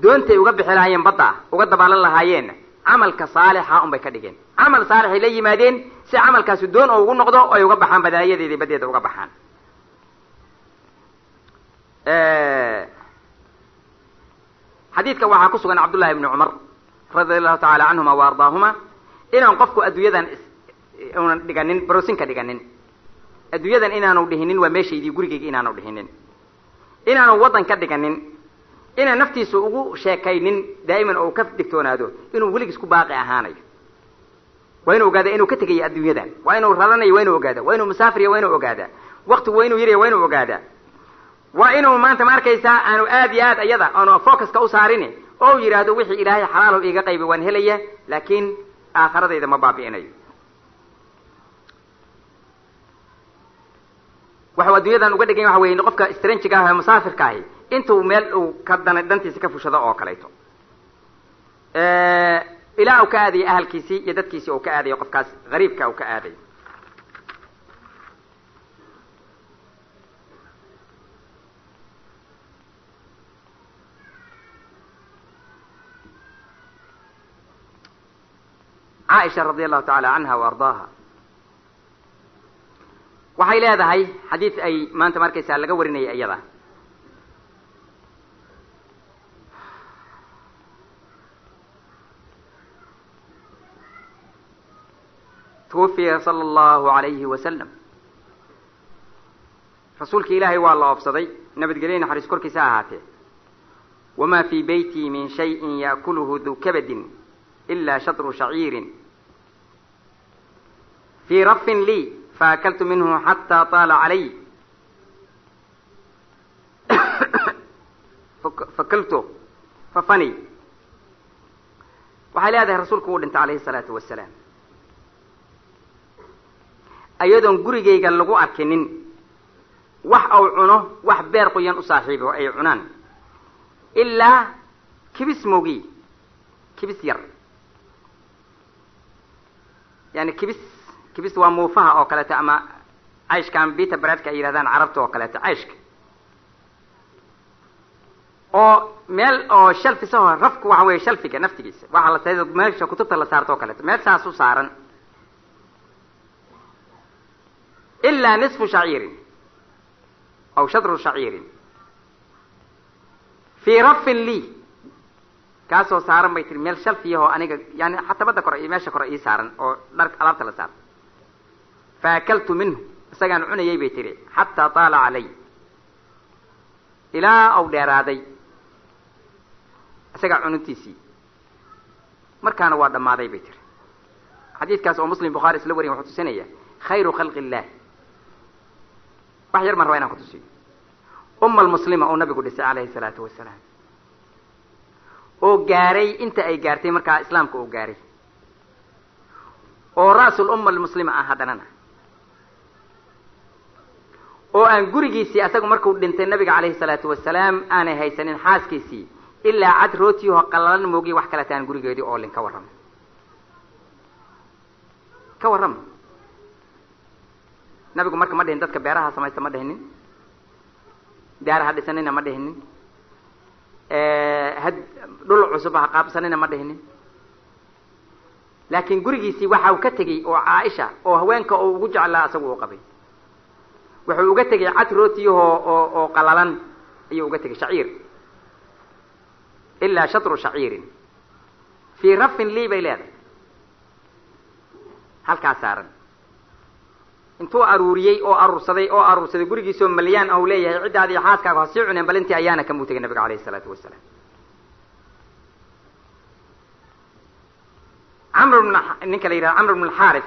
[SPEAKER 2] doontay uga bixi lahaayeen badda uga dabaalan lahaayeen camalka saalixa un bay ka dhigeen camal saalix ay la yimaadeen si camalkaasi doon oo ugu noqdo oo ay uga baxaan badaayadeedii badeeda uga baxaan xadiidka waxaa ku sugan cabdullahi ibni cumar radiallahu tacaala canhuma wa ardaahuma inaan qofku adduunyadan unan dhiganin browsinka dhiganin adduunyadan inaanu dhihinin waa meeshaydii gurigayga inaanu dhihinin inaanu waddan ka dhiganin inaan naftiisa ugu sheekaynin daa'iman oo ka digtoonaado inuu weligiis ku baaqi ahaanayo waa inuu ogaada inuu ka tegayo adduunyadan waa inuu radanayo waa inuu ogaada waa inuu musaafiriyo waa inuu ogaada waqti waa inuu yarayo waa inuu ogaada waa inuu maanta ma arkaysaa aanu aad iyo aad iyada aanu focuska u saarin oo yidhaahdo wixii ilaahay xalaalow iiga qaybi waan helaya laakiin aakhiradayda ma baabi'inayo waxa adduunyadan uga dhigan waxa weeye qofka strange-ga ah ee musaafirka ah intuu meel uu ka dantiisa ka fushado oo kaleeto ilaa uu ka aadayo ahalkiisii iyo dadkiisii uu ka aadayo qofkaas gariibka uu ka aadayo عائشة رضي الله تعالى عنها وأرضاها waxay leedahay xadiis ay maanta markaysaa laga warinayay iyada توفي صلى الله عليه وسلم رسولك إلهي والله أبصدي نبت قلينا حريس كوركي ساهاته وما في بيتي من شيء يأكله ذو كبد إلا شطر شعير في رف لي فأكلت منه حتى طال علي فكلته ففني وحال هذا رسولك ودنت عليه الصلاة والسلام أيضا قريقا لغو أركنين وح أو عنه وح بير قيان أصاحبه أي عنان إلا كبس موجي كبس ير يعني كبس وموفها أو كلاته أما عيش كان بيت برادك إيرادان عربته أو كلاته عيشك أو ميل أو شلف سوا رفق وعوي شلفك نفتكيس وحلا سيد ميل شو كتبت الله صارته أو كلاته ميل ساسو صارن إلا نصف شعير أو شطر شعير في رف لي kaasoo saaran bay tiri meel shalfiyahoo aniga yani xataa badda kore iyo meesha kore ii saaran oo dhar alaabta la saaro faakaltu minhu isagaan cunayay bay tiri xataa taala calay ilaa au dheeraaday isagaa cununtiisii markaana waa dhammaaday bay tiri xadiidkaas oo muslim bukhaari isla wariyan wuxuu tusinaya khayru khalqi illah wax yar maan rabaa inaan ku tusiyo almuslima oo nabigu dhisay calayhi salaatu wasalaam oo gaaray inta ay gaartay markaa islaamka oo gaaray oo ra'sul almuslima ah haddanana oo aan gurigiisii asagu markuu dhintay nabiga calayhi salaatu wasalaam aanay haysanin xaaskiisii ilaa cad rootiyahoo qallalan moogiy wax kale taan gurigeedii oolin ka warrama ka warrama nabigu marka ma dhihin dadka beeraha samaysta ma dhihinin daaraha dhisanina ma dhihinin dhul cusub ha qaabsanina ma dhihinin laakiin gurigiisii waxa uu ka tegey oo caaisha oo haweenka oo ugu jeclaa asagu uu qabay wuxuu uga tegey cad rootiyahoo oo qallalan ayuu uga tegey shaciir ilaa shatru shaciirin fii rafin lii bay leedahay halkaa saaran intuu aruuriyey oo aruursaday gurigiisoo malyaan ou leeyahay ciddaadi iyo xaaskaaga ha sii cuneen bal intii ayaana ka muutagay nabiga calayhi isalaatu wasalaam ninka la yidhahdo camr bn alxaaris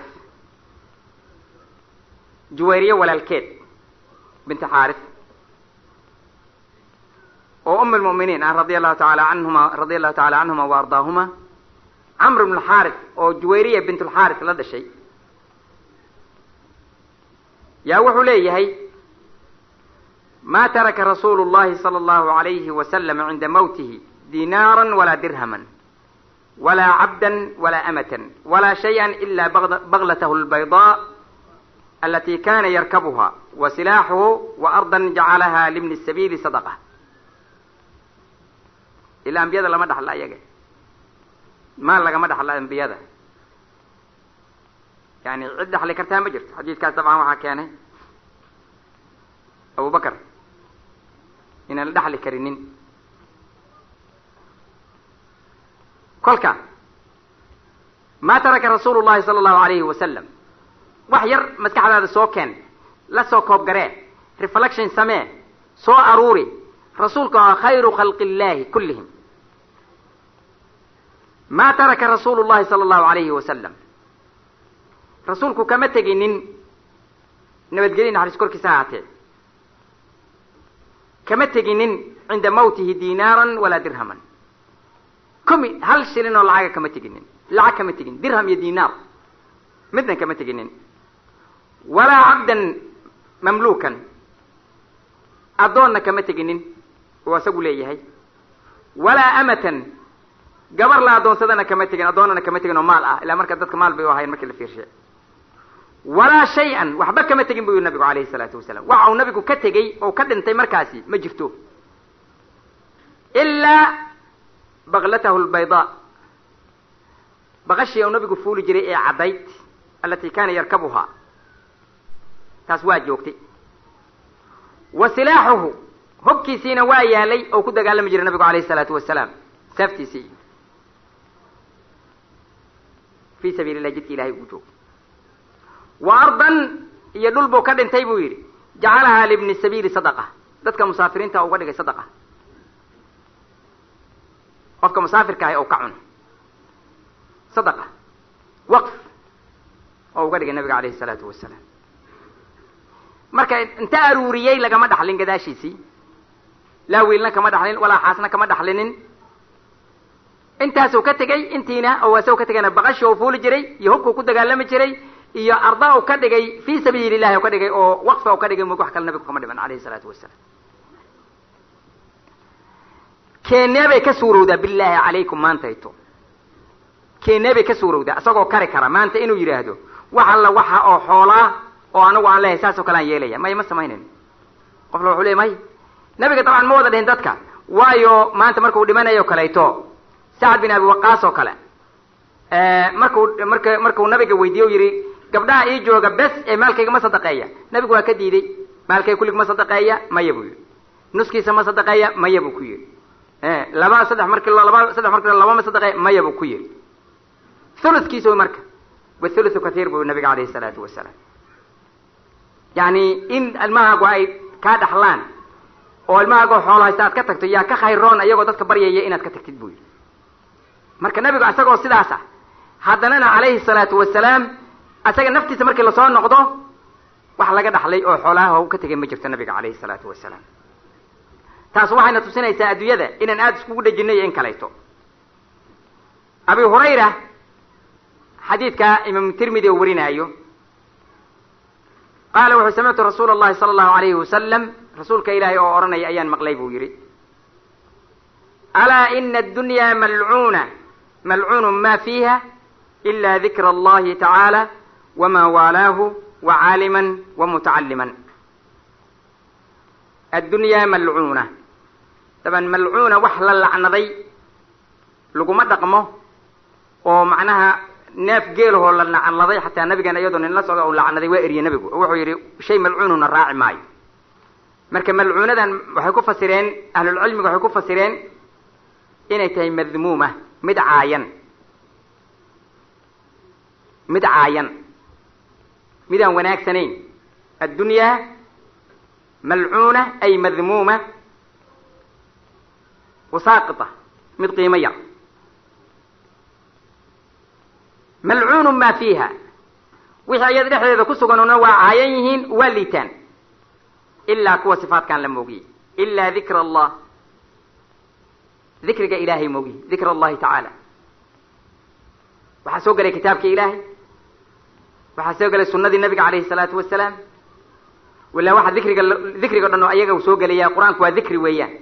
[SPEAKER 2] juwayriye walaalkeed binti xaaris oo almu'miniin ah radia allahu taala canhuma wa ardaahuma camr bn alxaaris oo juwayriya bint alxaaris la dhashay yaa wuxuu leeyahay ma taraka rasuulu llahi sala allahu alayhi wasalam cinda mawtihi dinaaran walaa dirhaman walaa cabdan walaa amatan walaa shayan ila baglatahu albaydaa alati kana yarkabuha wa silaaxuhu wa ardan jacalaha libni sabiili sadaqa ilaa ambiyada lama dhaxla iyaga maal lagama dhaxla ambiyada yani cid dhaxli kartaa ma jirto xadiidkaas dabcan waxaa keenay abubakar inaan la dhaxli karinin kolka ma taraka rasuulu llahi sala allahu alayhi wasalam wax yar maskaxdaada soo keen la soo koob garee reflection samee soo aruuri rasuulka waa khayru khalqi illahi kullihim ma taraka rasuulu llahi sala allahu alayhi wasalam rasuulku kama teginin nabadgelyo naxariis korkiisa ahaatee kama teginin cinda mawtihi dinaaran walaa dirhaman hal shilin oo lacaga kama teginin lacag kama tegin dirham iyo dinaar midna kama teginin walaa cabdan mamluukan addoonna kama teginin oo isagu leeyahay walaa amatan gabar la addoonsadana kama tegin addoonnana kama tegin oo maal ah ilaa marka dadka maal bay u ahayen markii la fiirshay walaa shay-an waxba kama tegin buu yidhi nabigu calayhi salaatu wasalaam waxa uu nabigu ka tegey oo ka dhintay markaasi ma jirto ilaa baglatahu albaydaa baqashii uu nabigu fuuli jiray ee caddayd alati kana yarkabuhaa taas waa joogtay wa silaaxuhu hobkiisiina waa yaalay oo ku dagaalami jiray nabigu calayhi salaatu wasalaam saaftiisii fii sabiili illah jidka ilahay ugu joogo wa ardan iyo dhul buu ka dhintay buu yidhi jacalahaa libni sabiili sadaqa dadka musaafiriinta uga dhigay sadaqa qofka musaafirka ahay oo ka cuno sadaqa waqf oo uga dhigay nabiga calayhi salaatu wasalaam marka inta aruuriyey lagama dhaxlin gadaashiisii laa wiilna kama dhaxlin walaa xaasna kama dhaxlinin intaasuu ka tegey intiina oo asagoo ka tegayna baqashi oo fuuli jiray iyo hubkuu ku dagaalami jiray iyo arda u ka dhigay fii sabiili illahi u ka dhigay oo waqfa u ka dhigay mug wax kale nabigu kama dhiman calayhi salaatu wasalaam keenee bay ka suurowdaa billaahi calaykum maantayto keenee bay ka suurowdaa isagoo kari kara maanta inuu yidhaahdo wax alla waxa oo xoolaa oo anagu aan lehay saas oo kale aan yeelaya may ma samaynayno qofla wuxuu leey may nabiga dabcan ma wada dhihin dadka waayo maanta markuu dhimanayo kaleeto sacad bin abi waqaas oo kale markuu nabiga weydiiye u yidhi gabdhaha ii jooga bes ee maalkayga ma sadaqeeya nabigu waa ka diiday maalkayga kullig ma sadaqeeya maya buu yidhi nuskiisa ma sadaqeeya maya buu ku yidhi saddex markii laba ma sadaqe maya buu ku yiri thuluthkiisa way marka wathuluthu kathiir buu nabiga calayhi salaatu wasalaam yani in ilmahaagu ay kaa dhaxlaan oo ilmahaagu xoolo haysta aad ka tagto yaa ka khayroon iyagoo dadka baryaya inaad ka tagtid buu yidhi marka nabigu isagoo sidaas ah haddanana calayhi salaatu wasalaam isaga naftiisa markii lasoo noqdo wax laga dhaxlay oo xoolaha u ka tegay ma jirto nabiga calayhi salaatu wasalaam taas waxayna tusinaysaa adduunyada inaan aada iskugu dhejinay in kalayto abi hurayra xadiidka imaam tirmidi oo warinaayo qaala wuxuu samictu rasuula allahi sala allahu alayhi wasalam rasuulka ilaahay oo odhanaya ayaan maqlay buu yidhi alaa ina addunyaa malcuunun ma fiiha ila dikra allahi tacaala wama waalaahu wacaaliman wamutacalliman addunyaa malcuuna daban malcuuna wax la lacnaday laguma dhaqmo oo macnaha neef geelahoo la lacnaday xataa nabigan iyadoo nin la socda u lacnaday waa eriye nabigu oo wuxuu yidhi shay malcuununa raaci maayo marka malcuunadan waxay ku fasireen ahlulcilmiga waxay ku fasireen inay tahay madmuuma mid caayan midaan wanaagsanayn addunyaa malcuuna ay madmuuma wasaaqita mid qiimo yar malcuunu maa fiiha wixii ayada dhexdeeda ku suganuna waa caayan yihiin waa liitaan ilaa kuwa sifaatkaan la moogiyey ilaa dikra allah dikriga ilaahay moogiye dikra allahi tacaala waxaa soo gelay kitaabka ilaahay waxaa soo gelay sunadii nabiga calayhi salaatu wasalaam wala waxa dikriga dhan oo ayaga uu soo gelaya qur-aanku waa dikri weeyaan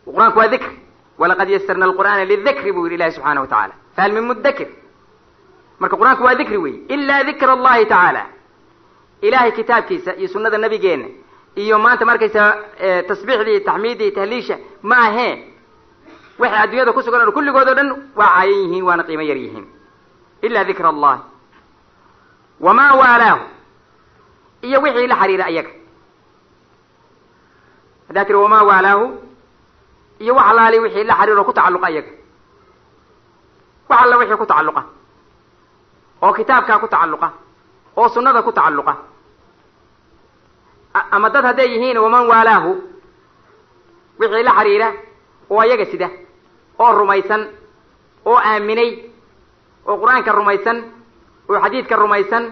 [SPEAKER 2] qur-aanku waa dikri walaqad yasarna alqur'aana lidikri buu yidhi ilahi subxaana wa tacaala fahal min mudakir marka qur-aanku waa dikri weeye ilaa dikra allahi tacaala ilahay kitaabkiisa iyo sunada nabigeena iyo maanta markaysa tasbiixdii taxmiiddii tahliisha ma ahee waxay adduunyada ku sugan oo kulligood oo dhan waa caayan yihiin waana qiimo yar yihiin ilaa dikra allah wamaa waalaahu iyo wixii la xiriira ayaga haddaa tiri wamaa waalaahu iyo wax alaali wixii la xiriiro ku tacalluqa ayaga wax alla wixii ku tacalluqa oo kitaabkaa ku tacalluqa oo sunnada ku tacalluqa ama dad hadday yihiin waman waalaahu wixii la xiriira oo ayaga sida oo rumaysan oo aaminay oo qur-aanka rumaysan oo xadiidka rumaysan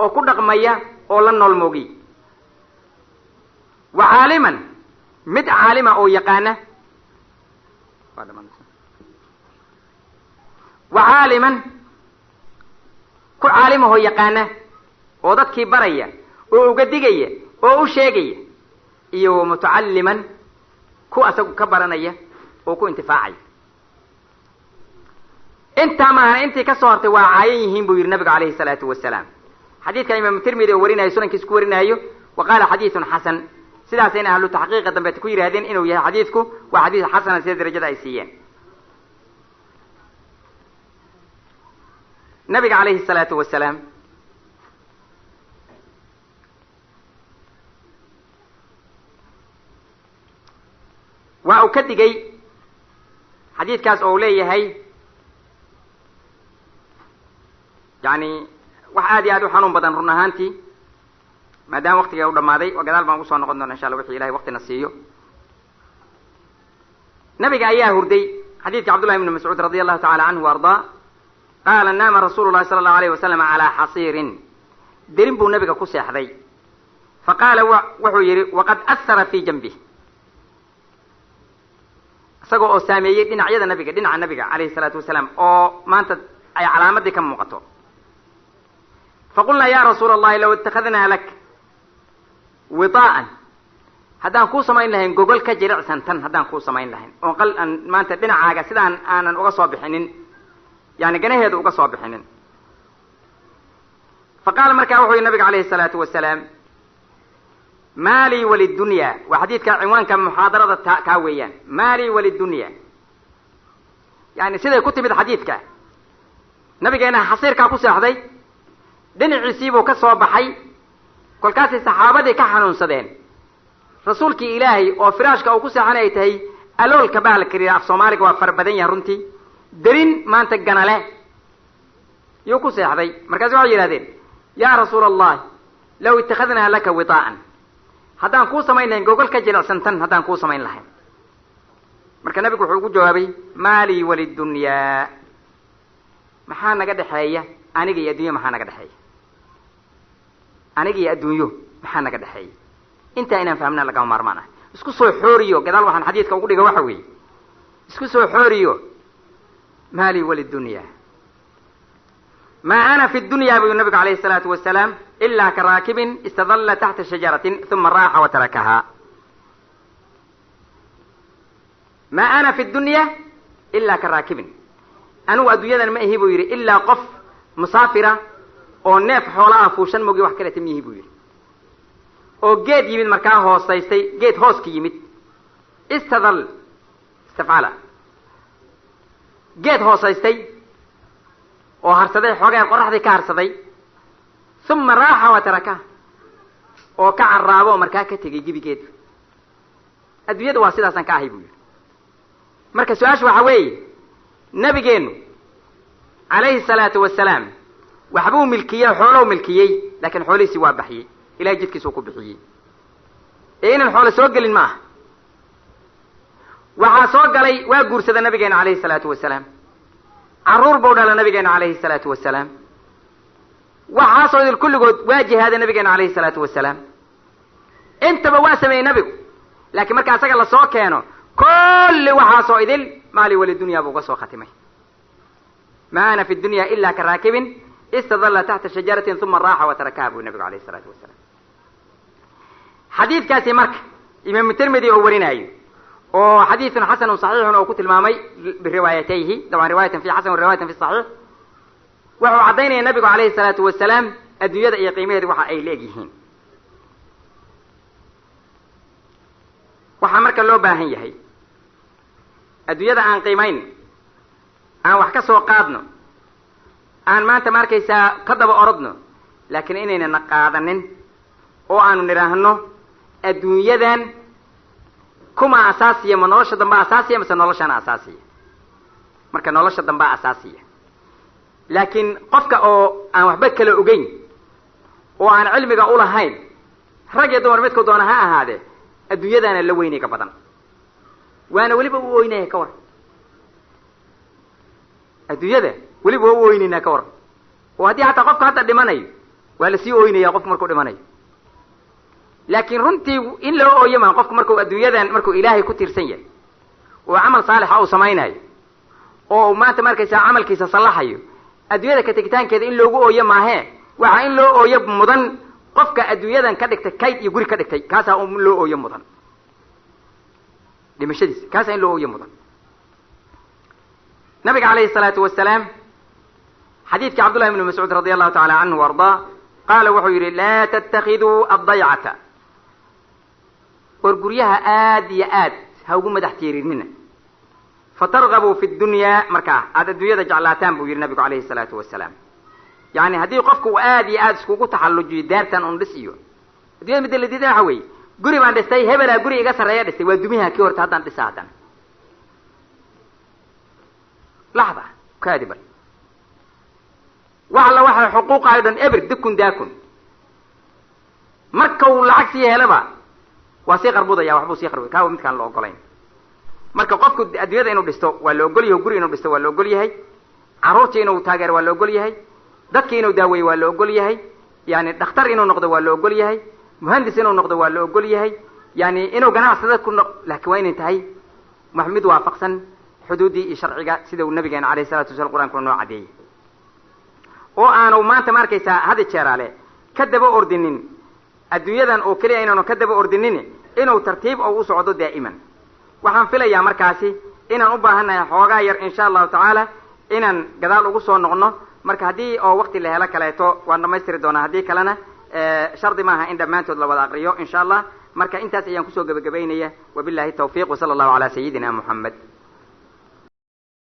[SPEAKER 2] oo ku dhaqmaya oo la nool moogiy wa caaliman mid caalima oo yaqaana wa caaliman ku caalimahoo yaqaana oo dadkii baraya oo uga digaya oo u sheegaya iyo mutacalliman ku asagu ka baranaya oo ku intifaacaya intaa maahana intii ka soo hortay waa caayan yihiin buu yidhi nabigu calayhi salaatu wasalaam xadiidka imaam tirmidi oo warinayo sunankiisa ku warinaayo wa qaala xadiidun xasan sidaasayna ahlu taxqiiqa dambeeta ku yidhahdeen inuu yahay xadiidku waa xadiid xasana sida darajada ay siiyeen nabiga calayhi salaatu wasalaam waa uu ka digay xadiidkaas oo u leeyahay yani wax aad iyo aad u xanuun badan run ahaantii maadaama waktiga u dhamaaday oo gadaal baan usoo noqon doona insha alla wixii ilahay waktina siiyo nabiga ayaa hurday xadiidka cabdullahi ibni mascuud radi allahu tacala canhu wa ardaa qaala naama rasuulu llahi sala allahu alayh wasalam calaa xasiirin derin buu nabiga ku seexday faqaala wuxuu yidhi waqad ahara fi janbih isagoo oo saameeyey dhinacyada nabiga dhinaca nabiga calayhi salaatu wasalaam oo maanta ay calaamadii ka muuqato faqulnaa ya rasuula allahi law ittakhadnaa lak widaa'an haddaan kuu samayn lahayn gogol ka jilicsan tan haddaan kuu samayn lahayn oo aan maanta dhinacaaga sidaan aanan uga soo bixinin yani ganaheeda uga soo bixinin faqaala markaa wuxuu yihi nabiga calayhi salaatu wasalaam maa lii walidunya waa xadiidka cinwaanka muxaadarada kaa weeyaan maa lii walidunya yani siday ku timid xadiidka nabigeena xasiirkaa ku seexday dhinaciisiibuu ka soo baxay kolkaasay saxaabadii ka xanuunsadeen rasuulkii ilaahay oo firaashka uu ku seexanay ay tahay aloolka baa la kariya af soomaaliga waa fara badan yahay runtii darin maanta ganale yuu ku seexday markaas waxay yidhahdeen yaa rasuula allahi law ittakhadnaa laka widaa'an haddaan kuu samayn lahayn gogol ka jilicsantan haddaan kuu samayn lahayn marka nabigu wuxuu ugu jawaabay maalii walidunyaa maxaa naga dhexeeya aniga iyo adduunyo maxaa naga dhexeeya aniga iyo adduunyo maxaa naga dhexeeya intaa inaan fahamnaa lagama maarmaan ah isku soo xooriyo gadaal waxaan xadiidka ugu dhiga waxa weeye isku soo xooriyo maalii walidunyaa ma ana fi dunya buu nabigu alayhi الsalatu wasalaam ila karaakibin istadalla taxta shajaratin uma raaxa watarakaha ma ana fi dunya ila karaakibin anugu adduunyadan ma ihi buu yidhi ilaa qof musaafira oo neef xoolaa fuushan mogi wax kale tamihi buu yidhi oo geed yimid markaa hoosaystay geed hooska yimid istadal istafcala geed hoosaystay oo harsaday xoogay qoraxdii ka harsaday uma raaxa wataraka oo ka carraabo markaa ka tegay gibigeed adduunyada waa sidaasaan ka ahay buu yidhi marka su-aasha waxa weeye nabigeenu calayhi salaatu wasalaam waxbuu milkiyey xoolow milkiyey laakiin xoolihiisii waa baxiyey ilahay jidkiisuu ku bixiyey ee inaan xoolo soo gelin ma aha waxaa soo galay waa guursada nabigeena calayhi salaatu wasalaam carruur buu dhala nabigeena calayhi salaatu wasalaam waxaasoo idil kulligood waa jihaada nabigeena calayhi salaatu wasalaam intaba waa sameeyey nabigu laakiin marka asaga lasoo keeno kulli waxaasoo idil maali walidunya buu uga soo khatimay ma ana fi dunya ila karaakibin istadalla taxta shajaratin uma raaxa watarakaha buu nabigu alayhi salaatu wasalaam xadiidkaasi marka imaamu tirmidi oo warinaayo oo xadiidun xasanun saxiixun oo ku tilmaamay biriwaayatayhi dabcan riwaayatan fi xasan riwaayatan fi saxiix wuxuu caddaynaya nabigu calayhi salaatu wasalaam adduunyada iyo qiimaheeda waxa ay leegyihiin waxaa marka loo baahan yahay adduunyada aan qiimayn aan wax ka soo qaadno aan maanta ma arkaysaa ka daba orodno laakiin inaynana qaadanin oo aanu nidhaahno adduunyadan kuma asaasiya ma nolosha dambaa asaasiya mase noloshana asaasiya marka nolosha dambaa asaasiya laakiin qofka oo aan waxba kala ogeyn oo aan cilmiga ulahayn rag iyo dumar midku doona ha ahaadee adduunyadaana la weynayga badan waana weliba u oynaya ka war adduunyada weliba waa u oynaynaa ka war oo haddii hataa qofka hadda dhimanayo waa lasii oynaya qofku markuu dhimanayo laakiin runtii in loo ooyo maa qofku markuu adduunyadan markuu ilaahay ku tiirsan yahay oo camal saalixa uu samaynayo oo maanta markaysaa camalkiisa sallaxayo adduunyada ka tegitaankeeda in loogu ooyo maahee waxaa in loo ooyo mudan qofka adduunyadan ka dhigtay kayd iyo guri ka dhigtay kaasaa loo ooyo mudan dhimashadiisa kaasaa in loo ooyo mudan nabiga calayhi salaatu wasalaam xadiidkii cabdullahi ibni mascuud radi allahu tacala canhu waardaa qaala wuxuu yidhi laa tattakiduu addaycata war guryaha aad iyo aad ha ugu madax tiirinina fatargabuu fi dunyaa markaa aada adduunyada jeclaataan buu yidhi nabigu calayhi salaatu wasalaam yani haddii qofku uu aad iyo aad iskugu taxallujiyo daartan un dhis iyo addunyada midda la diida waxa weeye guri baan dhistay hebelaa guri iga sarreeya dhistay waa dumiha kii horta haddaan dhisa haddana laxda kaadiban wax alla waxay xuquuqayo dhan eber dukun daakun marka uu lacag sii helaba waa sii qarbudaya waxbuu sii qarbudaya kaawa midkaan la ogolayn marka qofku adduunyada inuu dhisto waa la ogol yahay guri inuu dhisto waa la ogol yahay carruurta inuu taageero waa la ogol yahay dadka inuu daaweeyo waa la ogol yahay yani dhakhtar inuu noqdo waa la ogol yahay muhandis inuu noqdo waa la ogol yahay yani inuu ganacsada ku laakiin waa inay tahay mid waafaqsan xuduuddii iyo sharciga sida uu nabigeena alayhi salatu wasalam qur-aankuna noo cadeeyey oo aanu maanta ma arkaysaa hadi jeeraale ka daba ordinin adduunyadan oo keliya inaanu ka daba ordinin inuu tartiib oo u socdo daa'iman waxaan filayaa markaasi inaan u baahannahay xoogaa yar insha allahu tacaala inaan gadaal ugu soo noqno marka haddii oo waqti la helo kaleeto waan dhamaystiri doonaa haddii kalena shardi maaha in dhammaantood la wada aqriyo insha allah marka intaas ayaan kusoo gebagabaynaya wabillahi tawfiiq wasala allahu calaa sayidina muxamed